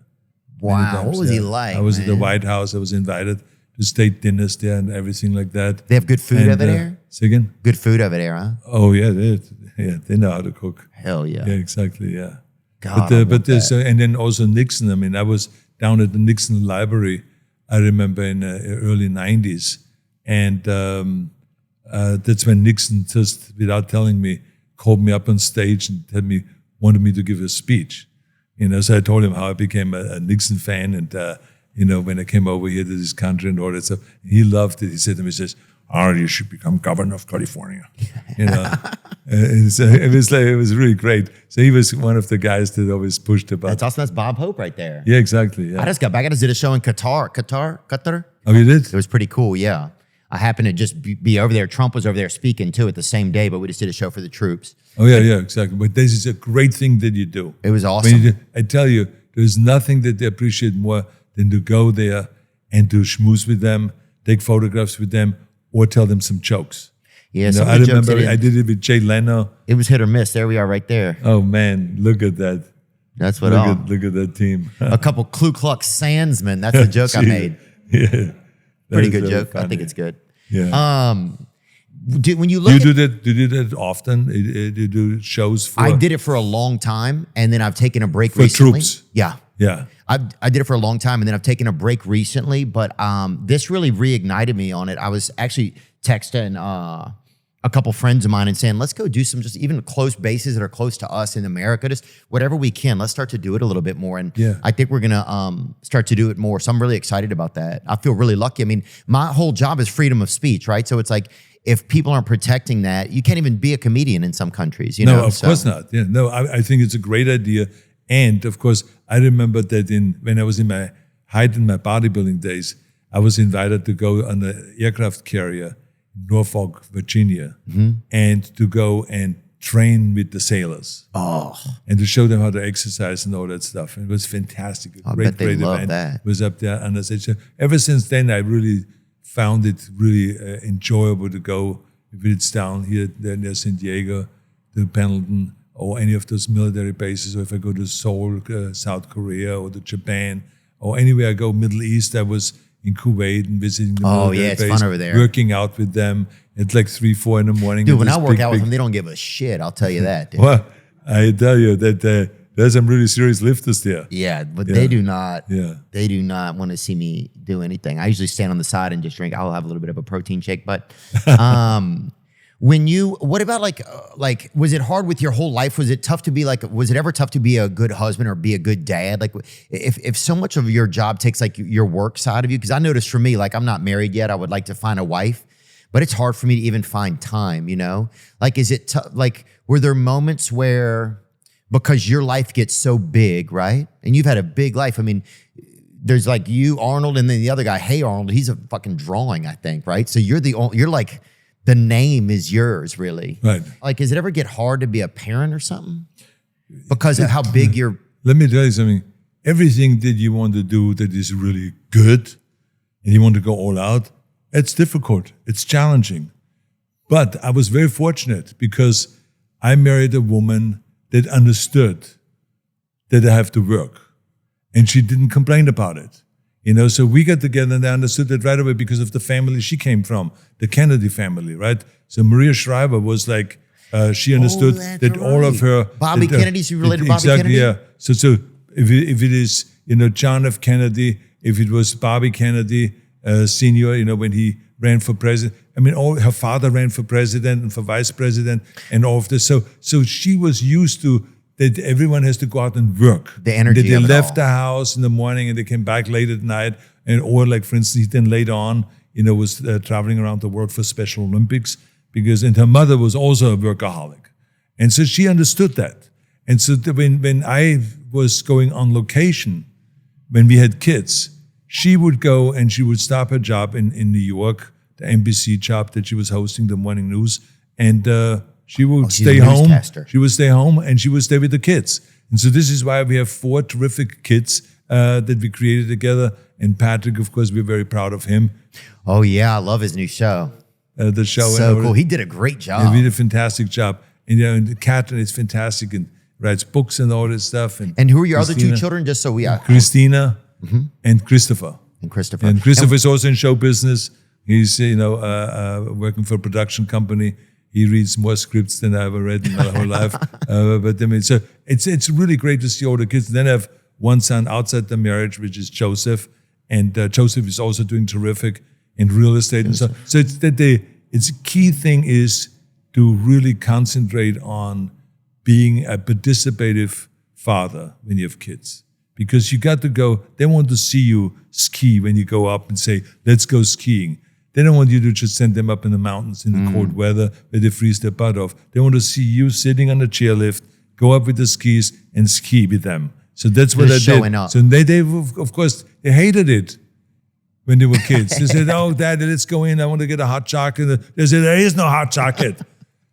Wow, what was he like? I was at the White House. I was invited to state dinners there and everything like that. They have good food over there? Say again? Good food over there, huh? Oh, yeah, they know how to cook. Hell yeah. Yeah, exactly, yeah. God, and then also Nixon. I mean, I was down at the Nixon Library, I remember in early 90s. And that's when Nixon, just without telling me, called me up on stage and wanted me to give a speech. So I told him how I became a Nixon fan and, when I came over here to this country and all that stuff. He loved it. He said to me, he says, you should become governor of California. And so it was really great. So he was one of the guys that always pushed about. That's awesome. That's Bob Hope right there. Yeah, exactly. Yeah. I just got back. I just did a show in Qatar. Oh, you did? It was pretty cool, yeah. I happened to just be over there. Trump was over there speaking too at the same day, but we just did a show for the troops. Oh, yeah, exactly. But this is a great thing that you do. It was awesome. I tell you, there's nothing that they appreciate more than to go there and to schmooze with them, take photographs with them, or tell them some jokes. Yeah, I remember I did it with Jay Leno. It was hit or miss. There we are right there. Oh, man, look at that. That's what Look at that team. A couple Ku Klux Sandsmen. That's the joke I made. Yeah. Pretty good joke. Funny. I think it's good. Yeah. When you look do you do that often? Do you do shows for? I did it for a long time, and then I've taken a break for recently. Troops. Yeah. I did it for a long time, and then I've taken a break recently. But this really reignited me on it. I was actually texting a couple friends of mine and saying, let's go do some just even close bases that are close to us in America. Just whatever we can. Let's start to do it a little bit more. And I think we're gonna start to do it more. So I'm really excited about that. I feel really lucky. I mean, my whole job is freedom of speech, right? So it's like, if people aren't protecting that, you can't even be a comedian in some countries. No, of course not. Yeah, no, I think it's a great idea. And of course, I remember that when I was in my height in my bodybuilding days, I was invited to go on an aircraft carrier in Norfolk, Virginia, and to go and train with the sailors. And to show them how to exercise and all that stuff. And it was fantastic. A great event. That. Was up there. And I said, so ever since then, I really found it really enjoyable to go, if it's down here near San Diego, to Pendleton, or any of those military bases, or if I go to Seoul, South Korea, or to Japan, or anywhere I go, Middle East. I was in Kuwait and visiting the military it's base, fun over there. working out with them at like 3-4 in the morning. Dude, when I work out with them, they don't give a shit. I'll tell you that, dude. Well, I tell you that there's some really serious lifters there. Yeah, but they do not. Yeah. They do not want to see me do anything. I usually stand on the side and just drink. I'll have a little bit of a protein shake, but what about like, was it hard with your whole life? Was it tough to be like, was it ever tough to be a good husband or be a good dad? Like if so much of your job takes like your work side of you, because I noticed for me, like I'm not married yet. I would like to find a wife, but it's hard for me to even find time, you know? Like, is it like, were there moments where, because your life gets so big, right? And you've had a big life. I mean, there's like you, Arnold, and then the other guy, Hey Arnold, he's a fucking drawing, I think, right? So you're like, the name is yours, really. Right. Like, does it ever get hard to be a parent or something? Because of how big you're... Let me tell you something. Everything that you want to do that is really good and you want to go all out, it's difficult. It's challenging. But I was very fortunate because I married a woman that understood that I have to work. And she didn't complain about it. You know, so we got together and I understood that right away because of the family she came from, the Kennedy family, right? So Maria Shriver was like, she understood that all of her... Bobby Kennedy's related to Bobby exactly, Kennedy? Yeah. So if it is, you know, John F. Kennedy, if it was Bobby Kennedy Sr., you know, when he ran for president, I mean, her father ran for president and for vice president and all of this. So she was used to that everyone has to go out and work. The energy that they of it left all. the house in the morning and they came back late at night. Or like, for instance, he then later on, you know, was traveling around the world for Special Olympics and her mother was also a workaholic. And so she understood that. And so when I was going on location, when we had kids, she would go and she would stop her job in New York, the NBC job that she was hosting, the morning news, and she would stay home. She would stay home and she would stay with the kids. And so this is why we have 4 terrific kids that we created together. And Patrick, of course, we're very proud of him. Oh, yeah. I love his new show. The show. So cool. He did a great job. He did a fantastic job. And, you know, and Catherine is fantastic and writes books and all this stuff. And who are your other 2 children? Just so we... Christina and Christopher. And Christopher. And Christopher is also in show business. He's, you know, working for a production company. He reads more scripts than I ever read in my whole life. But I mean, so it's really great to see all the kids. And then I have one son outside the marriage, which is Joseph. And Joseph is also doing terrific in real estate. And so it's that it's a key thing is to really concentrate on being a participative father when you have kids. Because you got to go, they want to see you ski when you go up and say, let's go skiing. They don't want you to just send them up in the mountains in the cold weather where they freeze their butt off. They want to see you sitting on a chairlift, go up with the skis and ski with them. So that's what I did. Up. So they of course, they hated it when they were kids. They said, oh, Daddy, let's go in. I want to get a hot chocolate. They said, there is no hot chocolate.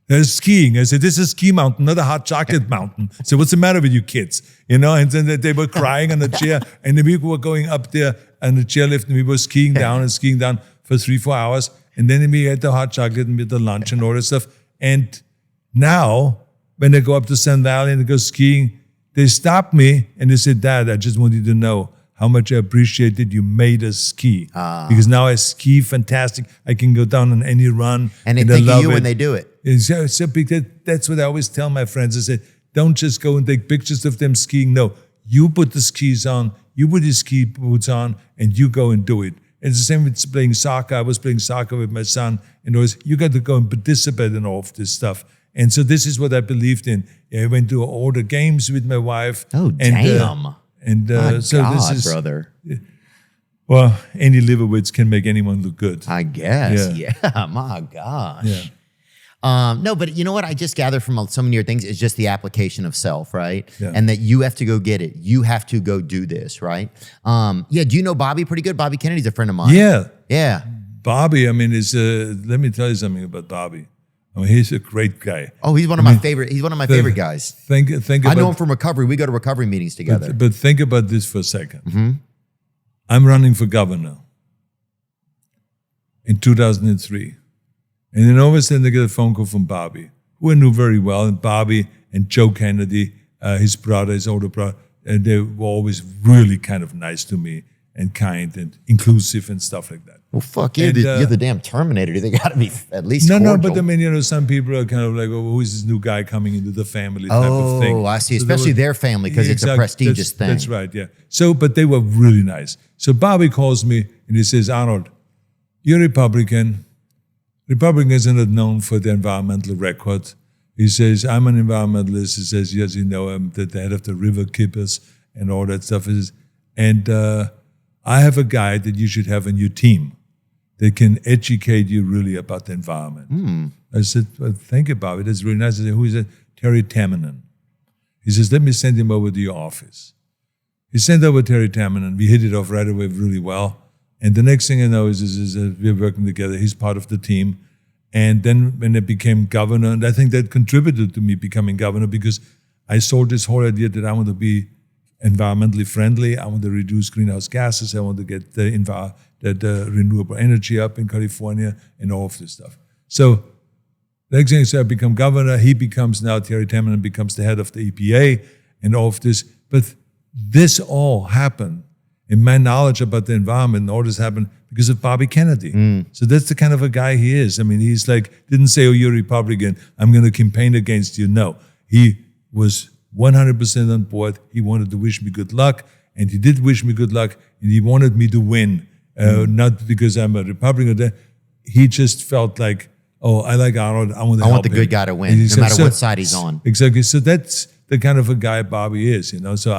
There's skiing. I said, this is a ski mountain, not a hot chocolate mountain. So what's the matter with you kids? You know, and then they were crying on the chair. And then we were going up there on the chairlift and we were skiing down for 3-4 hours. And then we had the hot chocolate and we had the lunch and all that stuff. And now, when they go up to Sun Valley and they go skiing, they stop me and they said, Dad, I just want you to know how much I appreciate that you made us ski. Because now I ski fantastic. I can go down on any run. And they think of you when they do it. That's what I always tell my friends. I say, don't just go and take pictures of them skiing. No, you put the skis on, you put your ski boots on, and you go and do it. And it's the same with playing soccer. I was playing soccer with my son, and always, you got to go and participate in all of this stuff. And so this is what I believed in. I went to all the games with my wife. Oh, damn. My so God, this is, brother. Well, Andy Leibovitz can make anyone look good. I guess. Yeah. My gosh. Yeah. No, but you know what? I just gather from so many of your things is just the application of self, right? Yeah. And that you have to go get it. You have to go do this, right? Yeah. Do you know Bobby pretty good? Bobby Kennedy's a friend of mine. Yeah. Yeah. Bobby, I mean, let me tell you something about Bobby. I mean, he's a great guy. Oh, he's one of my favorite. He's one of my favorite guys. Think about, I know him from recovery. We go to recovery meetings together. But think about this for a second. I'm running for governor in 2003. And then all of a sudden I get a phone call from Bobby, who I knew very well. And Bobby and Joe Kennedy, his brother, his older brother, and they were always really kind of nice to me and kind and inclusive and stuff like that. Well, fuck, you're the damn Terminator. They got to be at least No, cordial. but I mean, some people are kind of like, oh, who is this new guy coming into the family type of thing. Oh, I see. Especially their family because it's a prestigious thing. That's right, yeah. So, but they were really nice. So Bobby calls me and he says, Arnold, you're Republican. Republicans are not known for their environmental record. He says, I'm an environmentalist. He says, yes, you know, I'm the head of the river keepers and all that stuff. And I have a guy that you should have on your team that can educate you really about the environment. I said, well, thank you, Bobby. That's really nice. I said, who is it? Terry Tamminen. He says, let me send him over to your office. He sent over Terry Tamminen. We hit it off right away really well. And the next thing I know is we're working together. He's part of the team. And then when I became governor, and I think that contributed to me becoming governor because I sold this whole idea that I want to be environmentally friendly. I want to reduce greenhouse gases. I want to get the renewable energy up in California and all of this stuff. So the next thing is I become governor. He becomes now, Terry Tamminen becomes the head of the EPA and all of this. But this all happened. In my knowledge about the environment, and all this happened because of Bobby Kennedy. So that's the kind of a guy he is. I mean, he's like, didn't say, oh, you're a Republican, I'm going to campaign against you. No, he was 100% on board. He wanted to wish me good luck, and he did wish me good luck, and he wanted me to win, not because I'm a Republican. He just felt like, oh, I like Arnold, I want to help the him. good guy to win, no matter what side he's on. Exactly. So that's the kind of a guy Bobby is, you know. So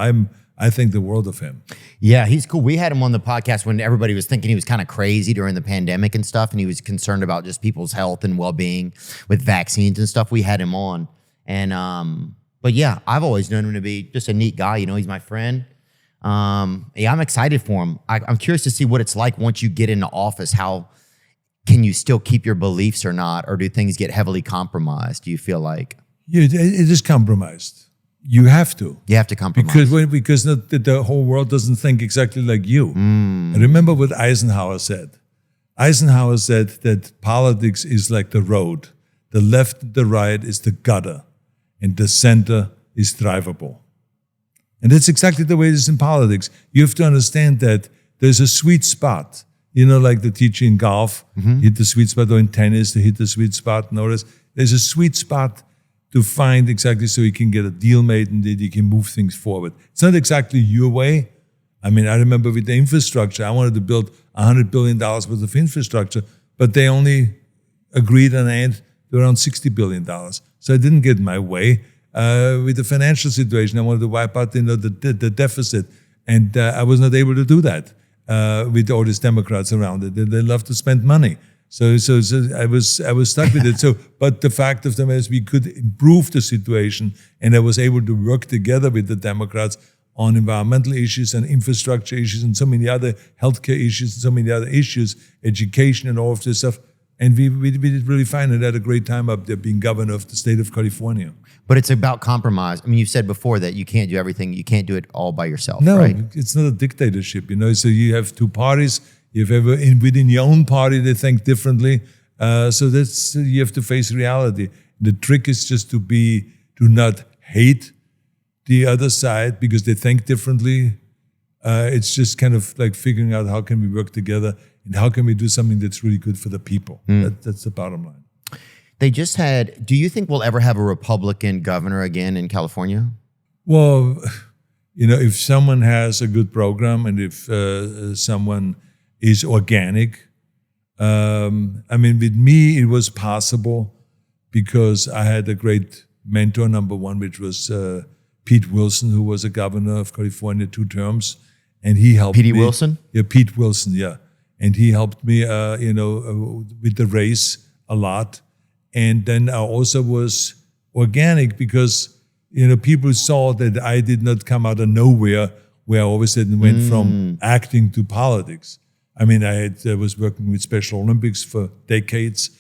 I think the world of him. Yeah, he's cool. We had him on the podcast when everybody was thinking he was kind of crazy during the pandemic and stuff, and he was concerned about just people's health and well-being with vaccines and stuff. We had him on. And but yeah, I've always known him to be just a neat guy. You know, he's my friend. Yeah, I'm excited for him. I'm curious to see what it's like once you get into office. How can you still keep your beliefs or not? Or do things get heavily compromised, do you feel like? Yeah, it is compromised. You have to. You have to compromise. Because the whole world doesn't think exactly like you. Remember what Eisenhower said. Eisenhower said that politics is like the road. The left and the right is the gutter. And the center is drivable. And that's exactly the way it is in politics. You have to understand that there's a sweet spot. You know, like the teacher in golf, hit the sweet spot, or in tennis, they hit the sweet spot. Notice there's a sweet spot to find exactly so you can get a deal made and that you can move things forward. It's not exactly your way. I mean, I remember with the infrastructure, I wanted to build $100 billion worth of infrastructure, but they only agreed on end to around $60 billion. So I didn't get my way. With the financial situation, I wanted to wipe out the deficit, and I was not able to do that with all these Democrats around it. They love to spend money. So I was stuck with it. But the fact of the matter is we could improve the situation, and I was able to work together with the Democrats on environmental issues and infrastructure issues and so many other healthcare issues and so many other issues, education and all of this stuff. And we did really fine and had a great time up there being governor of the state of California. But it's about compromise. I mean, you've said before that you can't do everything. You can't do it all by yourself, no, right? It's not a dictatorship, you know. So you have two parties. If ever within your own party they think differently, so that's you have to face reality. The trick is just to not hate the other side because they think differently. It's just kind of like figuring out how can we work together and how can we do something that's really good for the people. That's the bottom line. They just had. Do you think we'll ever have a Republican governor again in California? Well, you know, if someone has a good program and if someone is organic. I mean, with me, it was possible because I had a great mentor, number one, which was Pete Wilson, who was a governor of California 2 terms. And he helped P.D. me. Wilson? Yeah, Pete Wilson, yeah. And he helped me, with the race a lot. And then I also was organic because, people saw that I did not come out of nowhere where I all of a sudden went from acting to politics. I mean, I was working with Special Olympics for decades,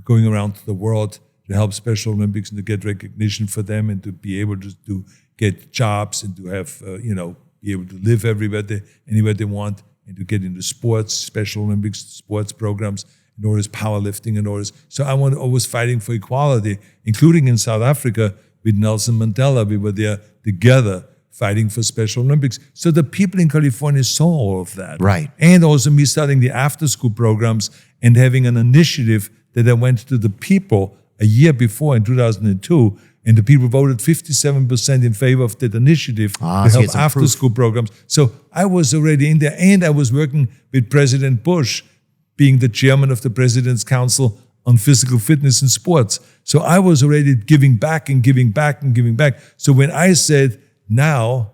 going around the world to help Special Olympics and to get recognition for them and to be able to get jobs and to have, be able to live anywhere they want and to get into sports, Special Olympics, sports programs, and all this powerlifting and all this. So I was always fighting for equality, including in South Africa with Nelson Mandela. We were there together fighting for Special Olympics. So the people in California saw all of that. Right. And also me starting the after-school programs and having an initiative that I went to the people a year before in 2002, and the people voted 57% in favor of that initiative to help after-school programs. So I was already in there, and I was working with President Bush, being the chairman of the President's Council on Physical Fitness and Sports. So I was already giving back and giving back and giving back. So when I said, now,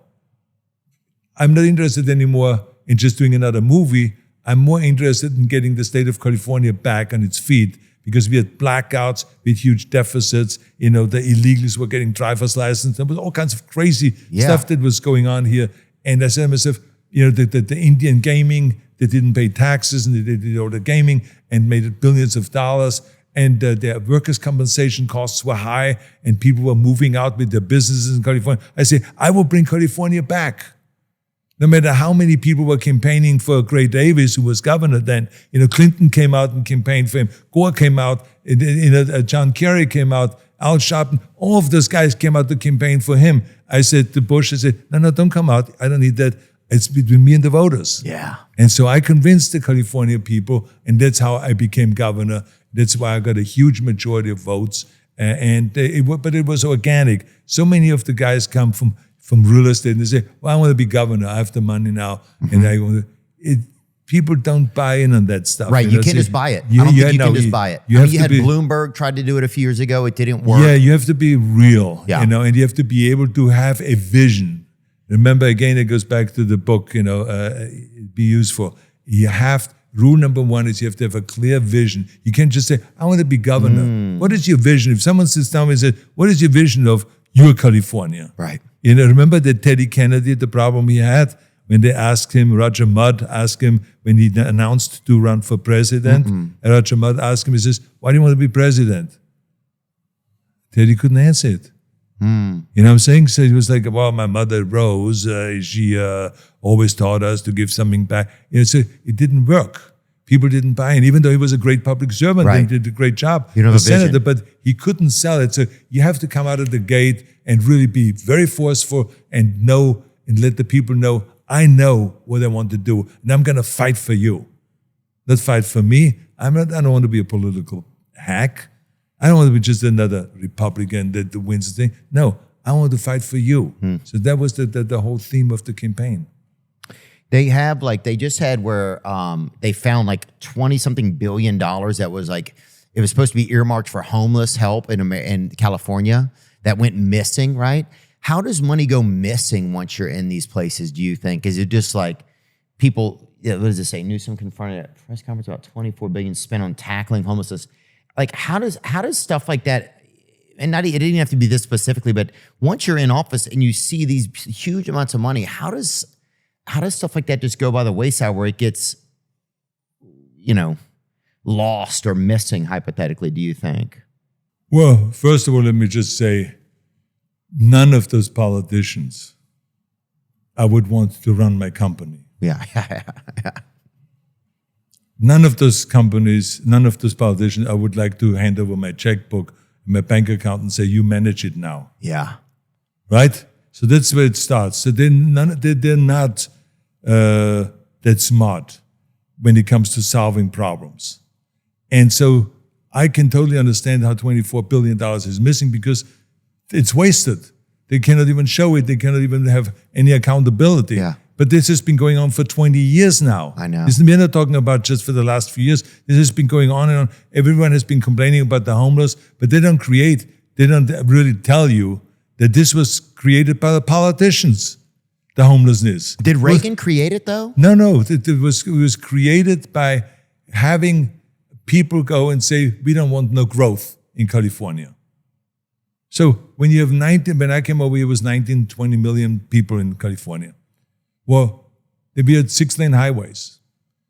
I'm not interested anymore in just doing another movie, I'm more interested in getting the state of California back on its feet, because we had blackouts with huge deficits. The illegals were getting driver's license. There was all kinds of crazy stuff that was going on here. And I said to myself, the Indian gaming, they didn't pay taxes and they did all the gaming and made it billions of dollars. And their workers' compensation costs were high and people were moving out with their businesses in California. I say, I will bring California back. No matter how many people were campaigning for Gray Davis, who was governor then. Clinton came out and campaigned for him. Gore came out. John Kerry came out. Al Sharpton. All of those guys came out to campaign for him. I said to Bush, no, don't come out. I don't need that. It's between me and the voters. Yeah. And so I convinced the California people, and that's how I became governor. That's why I got a huge majority of votes. But it was organic. So many of the guys come from real estate, and they say, well, I want to be governor. I have the money now. And I want to. People don't buy in on that stuff. Right, you can't just buy it. I don't think you can just buy it. You had Bloomberg tried to do it a few years ago. It didn't work. Yeah, you have to be real, and you have to be able to have a vision. Remember, again, it goes back to the book, be useful. Rule number one is you have to have a clear vision. You can't just say, I want to be governor. What is your vision? If someone sits down and says, what is your vision of your California? Right. Remember that Teddy Kennedy, the problem he had when they asked him, Roger Mudd asked him when he announced to run for president, and Roger Mudd asked him, he says, why do you want to be president? Teddy couldn't answer it. You know what I'm saying? So he was like, well, my mother, Rose, she always taught us to give something back. So it didn't work. People didn't buy in, even though he was a great public servant and did a great job. You don't have a vision. Senator, but he couldn't sell it. So you have to come out of the gate and really be very forceful and know and let the people know, I know what I want to do, and I'm going to fight for you. Not fight for me. I don't want to be a political hack. I don't want to be just another Republican that wins the thing. No, I want to fight for you. So that was the whole theme of the campaign. They have they just had where they found $20-something billion that was it was supposed to be earmarked for homeless help in California that went missing, right? How does money go missing once you're in these places, do you think? Is it just people, what does it say? Newsom confronted at a press conference about $24 billion spent on tackling homelessness. How does stuff like that, and it didn't have to be this specifically, but once you're in office and you see these huge amounts of money, how does stuff like that just go by the wayside where it gets, lost or missing, hypothetically, do you think? Well, first of all, let me just say, none of those politicians I would want to run my company. Yeah. None of those companies, none of those politicians, I would like to hand over my checkbook, my bank account, and say, you manage it now. Yeah. Right? So that's where it starts. So they're not that smart when it comes to solving problems. And so I can totally understand how $24 billion is missing, because it's wasted. They cannot even show it. They cannot even have any accountability. Yeah. But this has been going on for 20 years now. I know. We're not talking about just for the last few years. This has been going on and on. Everyone has been complaining about the homeless, but they don't really tell you that this was created by the politicians, the homelessness. Did Reagan create it, though? No. It was created by having people go and say, we don't want no growth in California. So when you have when I came over here, it was 19, 20 million people in California. Well, we had 6-lane highways.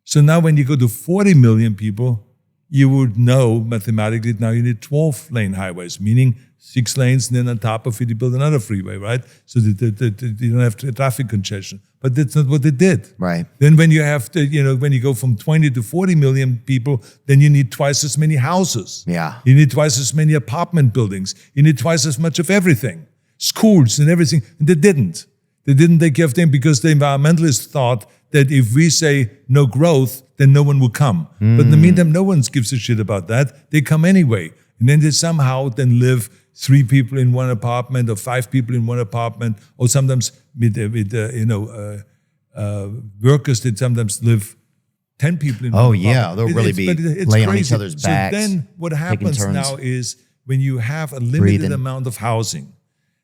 So now when you go to 40 million people, you would know mathematically now you need 12-lane highways, meaning 6 lanes, and then on top of it, you build another freeway, right? So that you don't have traffic congestion. But that's not what they did. Right. Then when you have to, when you go from 20 to 40 million people, then you need twice as many houses. Yeah. You need twice as many apartment buildings. You need twice as much of everything. Schools and everything. And they didn't. They didn't take care of them because the environmentalists thought that if we say no growth, then no one will come. But in the meantime, no one gives a shit about that. They come anyway. And then they somehow then live 3 people in one apartment or 5 people in one apartment, or sometimes with workers that sometimes live 10 people in one apartment. Yeah, they'll really be it's laying on crazy. each other's backs. So then what happens turns. now is when you have a limited Breathing. amount of housing,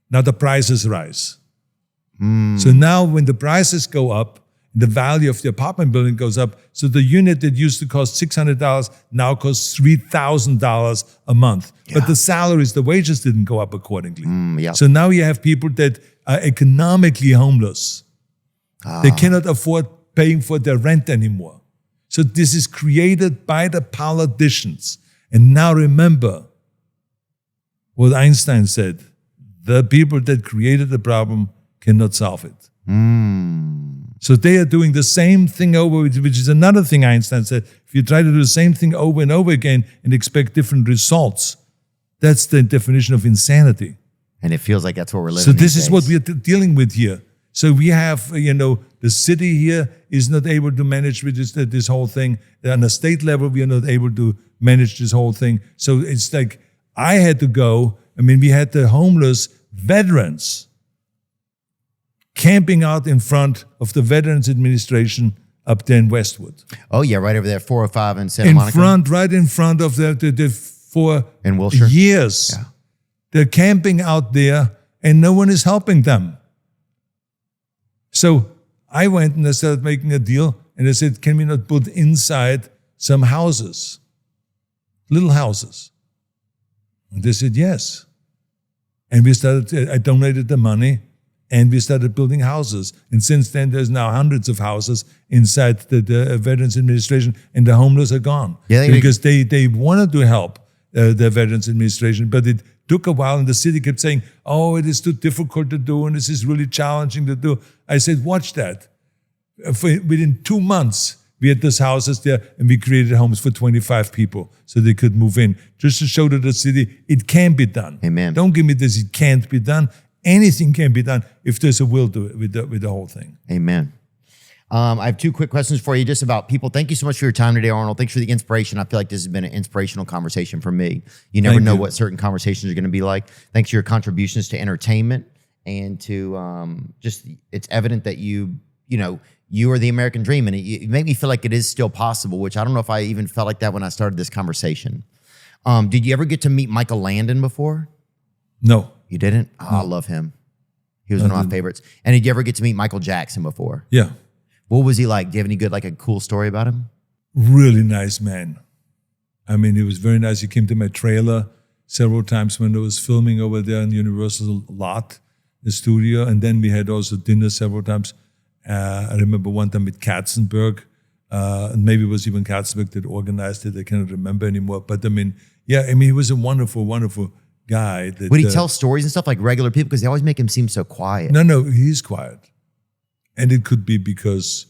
now the prices rise. So now when the prices go up, the value of the apartment building goes up. So the unit that used to cost $600 now costs $3,000 a month. Yeah. But the salaries, the wages didn't go up accordingly. Yep. So now you have people that are economically homeless. They cannot afford paying for their rent anymore. So this is created by the politicians. And now remember what Einstein said, the people that created the problem cannot solve it. So they are doing the same thing over, which is another thing Einstein said. If you try to do the same thing over and over again and expect different results, that's the definition of insanity. And it feels like that's what we're living. So this these is what days. we are dealing with here. So we have, the city here is not able to manage with this whole thing. On a state level, we are not able to manage this whole thing. So it's like I had to go. We had the homeless veterans camping out in front of the Veterans Administration up there in Westwood. Oh, yeah, right over there, 405 in Santa Monica. Right in front of for in Wilshire? years. Yeah. They're camping out there and no one is helping them. So I went and I started making a deal and I said, can we not put inside some houses? Little houses. And they said, yes. And I donated the money. And we started building houses. And since then, there's now hundreds of houses inside the Veterans Administration, and the homeless are gone. Yeah, because they wanted to help the Veterans Administration, but it took a while, and the city kept saying, oh, it is too difficult to do, and this is really challenging to do. I said, watch that. Within 2 months, we had those houses there, and we created homes for 25 people so they could move in, just to show to the city it can be done. Amen. Don't give me this, it can't be done. Anything can be done if there's a will to it with the whole thing. Amen. I have 2 quick questions for you just about people. Thank you so much for your time today, Arnold. Thanks for the inspiration. I feel like this has been an inspirational conversation for me. You never know what certain conversations are going to be like. Thanks for your contributions to entertainment and to it's evident that you are the American dream, and you make me feel like it is still possible, which I don't know if I even felt like that when I started this conversation. Did you ever get to meet Michael Landon before? No. You didn't? Oh, I love him. He was one of my favorites. And did you ever get to meet Michael Jackson before? Yeah. What was he like? Do you have any good, a cool story about him? Really nice man. He was very nice. He came to my trailer several times when I was filming over there in Universal lot, the studio. And then we had also dinner several times. I remember one time with Katzenberg. And maybe it was even Katzenberg that organized it. I cannot remember anymore. But he was a wonderful, wonderful guy. Would he tell stories and stuff like regular people? Because they always make him seem so quiet. No, he's quiet. And it could be because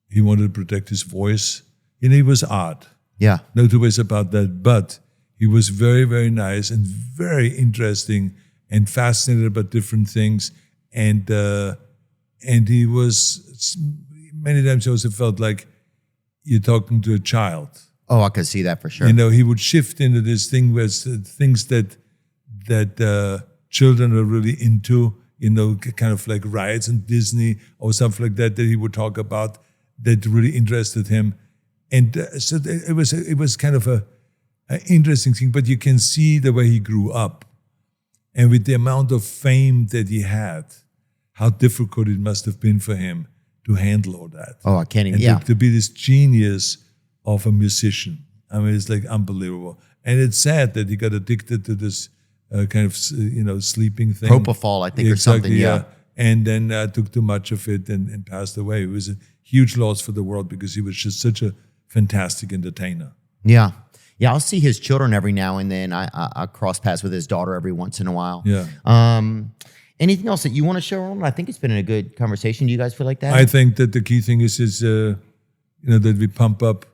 he wanted to protect his voice. He was odd. Yeah. No two ways about that. But he was very, very nice and very interesting and fascinated about different things. And he was, many times I also felt like you're talking to a child. Oh, I could see that for sure. He would shift into this thing where things that children are really into, kind of like rides in Disney or something like that he would talk about that really interested him. And so it was kind of an interesting thing, but you can see the way he grew up. And with the amount of fame that he had, how difficult it must have been for him to handle all that. Oh, I can't even, and to be this genius of a musician. It's like unbelievable. And it's sad that he got addicted to this kind of, sleeping thing. Propofol, I think, or something, yeah. And then took too much of it and passed away. It was a huge loss for the world because he was just such a fantastic entertainer. Yeah. Yeah, I'll see his children every now and then. I cross paths with his daughter every once in a while. Yeah. Anything else that you want to share on? I think it's been a good conversation. Do you guys feel like that? I think that the key thing is that we pump up,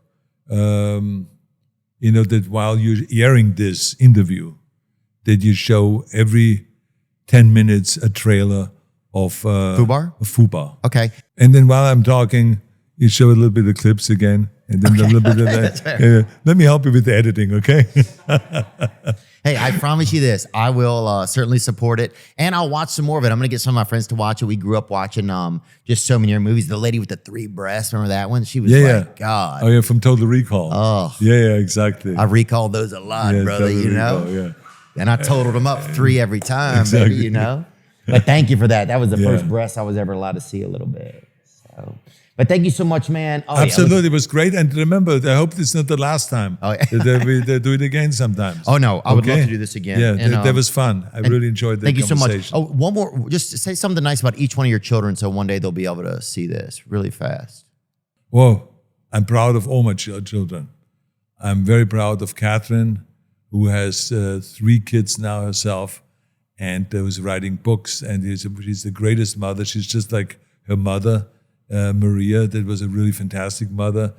that while you're airing this interview, that you show every 10 minutes a trailer of Fubar? Fubar. Okay. And then while I'm talking, you show a little bit of clips again, and then a little bit of that. Let me help you with the editing, okay? Hey, I promise you this. I will certainly support it, and I'll watch some more of it. I'm going to get some of my friends to watch it. We grew up watching just so many movies. The lady with the 3 breasts, remember that one? She was God. Oh, yeah, from Total Recall. Oh. Yeah, exactly. I recalled those a lot, brother, Total Recall, know? And I totaled them up 3 every time, exactly. baby, But thank you for that. That was the first breast I was ever allowed to see a little bit. So, but thank you so much, man. Oh, absolutely, it was great. And remember, I hope this is not the last time. Oh, they do it again sometimes. Oh, no, I would love to do this again. Yeah, and, that was fun. I really enjoyed that. Thank you so much. conversation. Oh, one more. Just say something nice about each one of your children so one day they'll be able to see this really fast. Well, I'm proud of all my children. I'm very proud of Catherine, who has 3 kids now herself, and who's writing books, and she's the greatest mother. She's just like her mother, Maria, that was a really fantastic mother,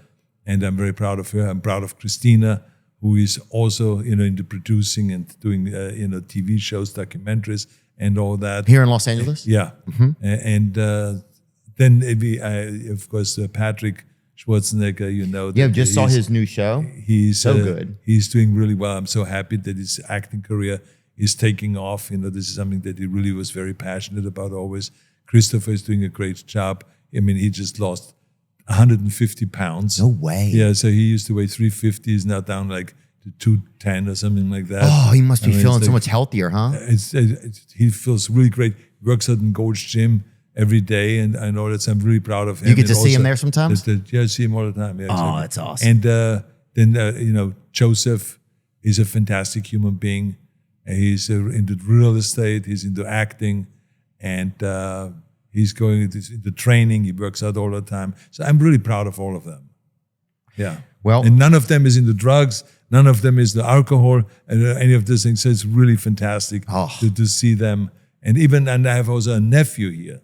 and I'm very proud of her. I'm proud of Christina, who is also, into producing and doing, TV shows, documentaries, and all that. Here in Los Angeles? Yeah. Mm-hmm. And then of course, Patrick Schwarzenegger, Yeah, just saw his new show. He's so good. He's doing really well. I'm so happy that his acting career is taking off. This is something that he really was very passionate about always. Christopher is doing a great job. I mean, he just lost 150 pounds. No way. Yeah, so he used to weigh 350. He's now down like to 210 or something like that. Oh, he must be feeling so much healthier, huh? He feels really great. He works out in Gold's Gym every day, and I know that I'm really proud of him. You get to see him there sometimes? Yeah, I see him all the time. Yeah, exactly. Oh, that's awesome. And then, Joseph is a fantastic human being. He's into real estate, he's into acting, and he's going into training. He works out all the time. So I'm really proud of all of them. Yeah. Well, and none of them is into drugs. None of them is the alcohol and any of these things. So it's really fantastic to see them. And I have also a nephew here.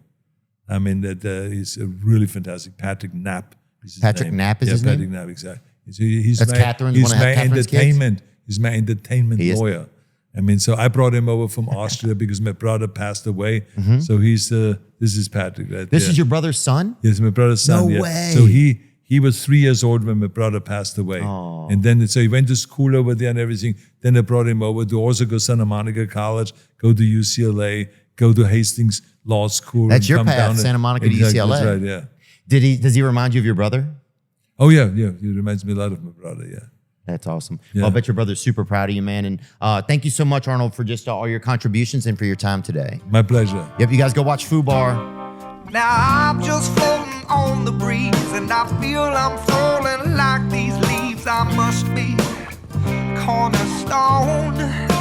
I mean, that is a really fantastic. Patrick Knapp is his Patrick name. Knapp is his Patrick name? Knapp, exactly. That's Catherine's one of Catherine's kids? He's my entertainment lawyer. I mean, so I brought him over from Austria because my brother passed away. Mm-hmm. So this is Patrick. Right? This is your brother's son? Yes, my brother's son. No way. So he was 3 years old when my brother passed away. Oh. And then, so he went to school over there and everything. Then I brought him over to also go to Santa Monica College, go to UCLA, go to Hastings Law School. That's your path, Santa Monica to UCLA. That's right, yeah. Does he remind you of your brother? Oh, yeah. He reminds me a lot of my brother, yeah. That's awesome. Yeah. Well, I bet your brother's super proud of you, man. And thank you so much, Arnold, for just all your contributions and for your time today. My pleasure. Yep, you guys go watch Fubar. Now I'm just floating on the breeze, and I feel I'm falling like these leaves. I must be cornerstone.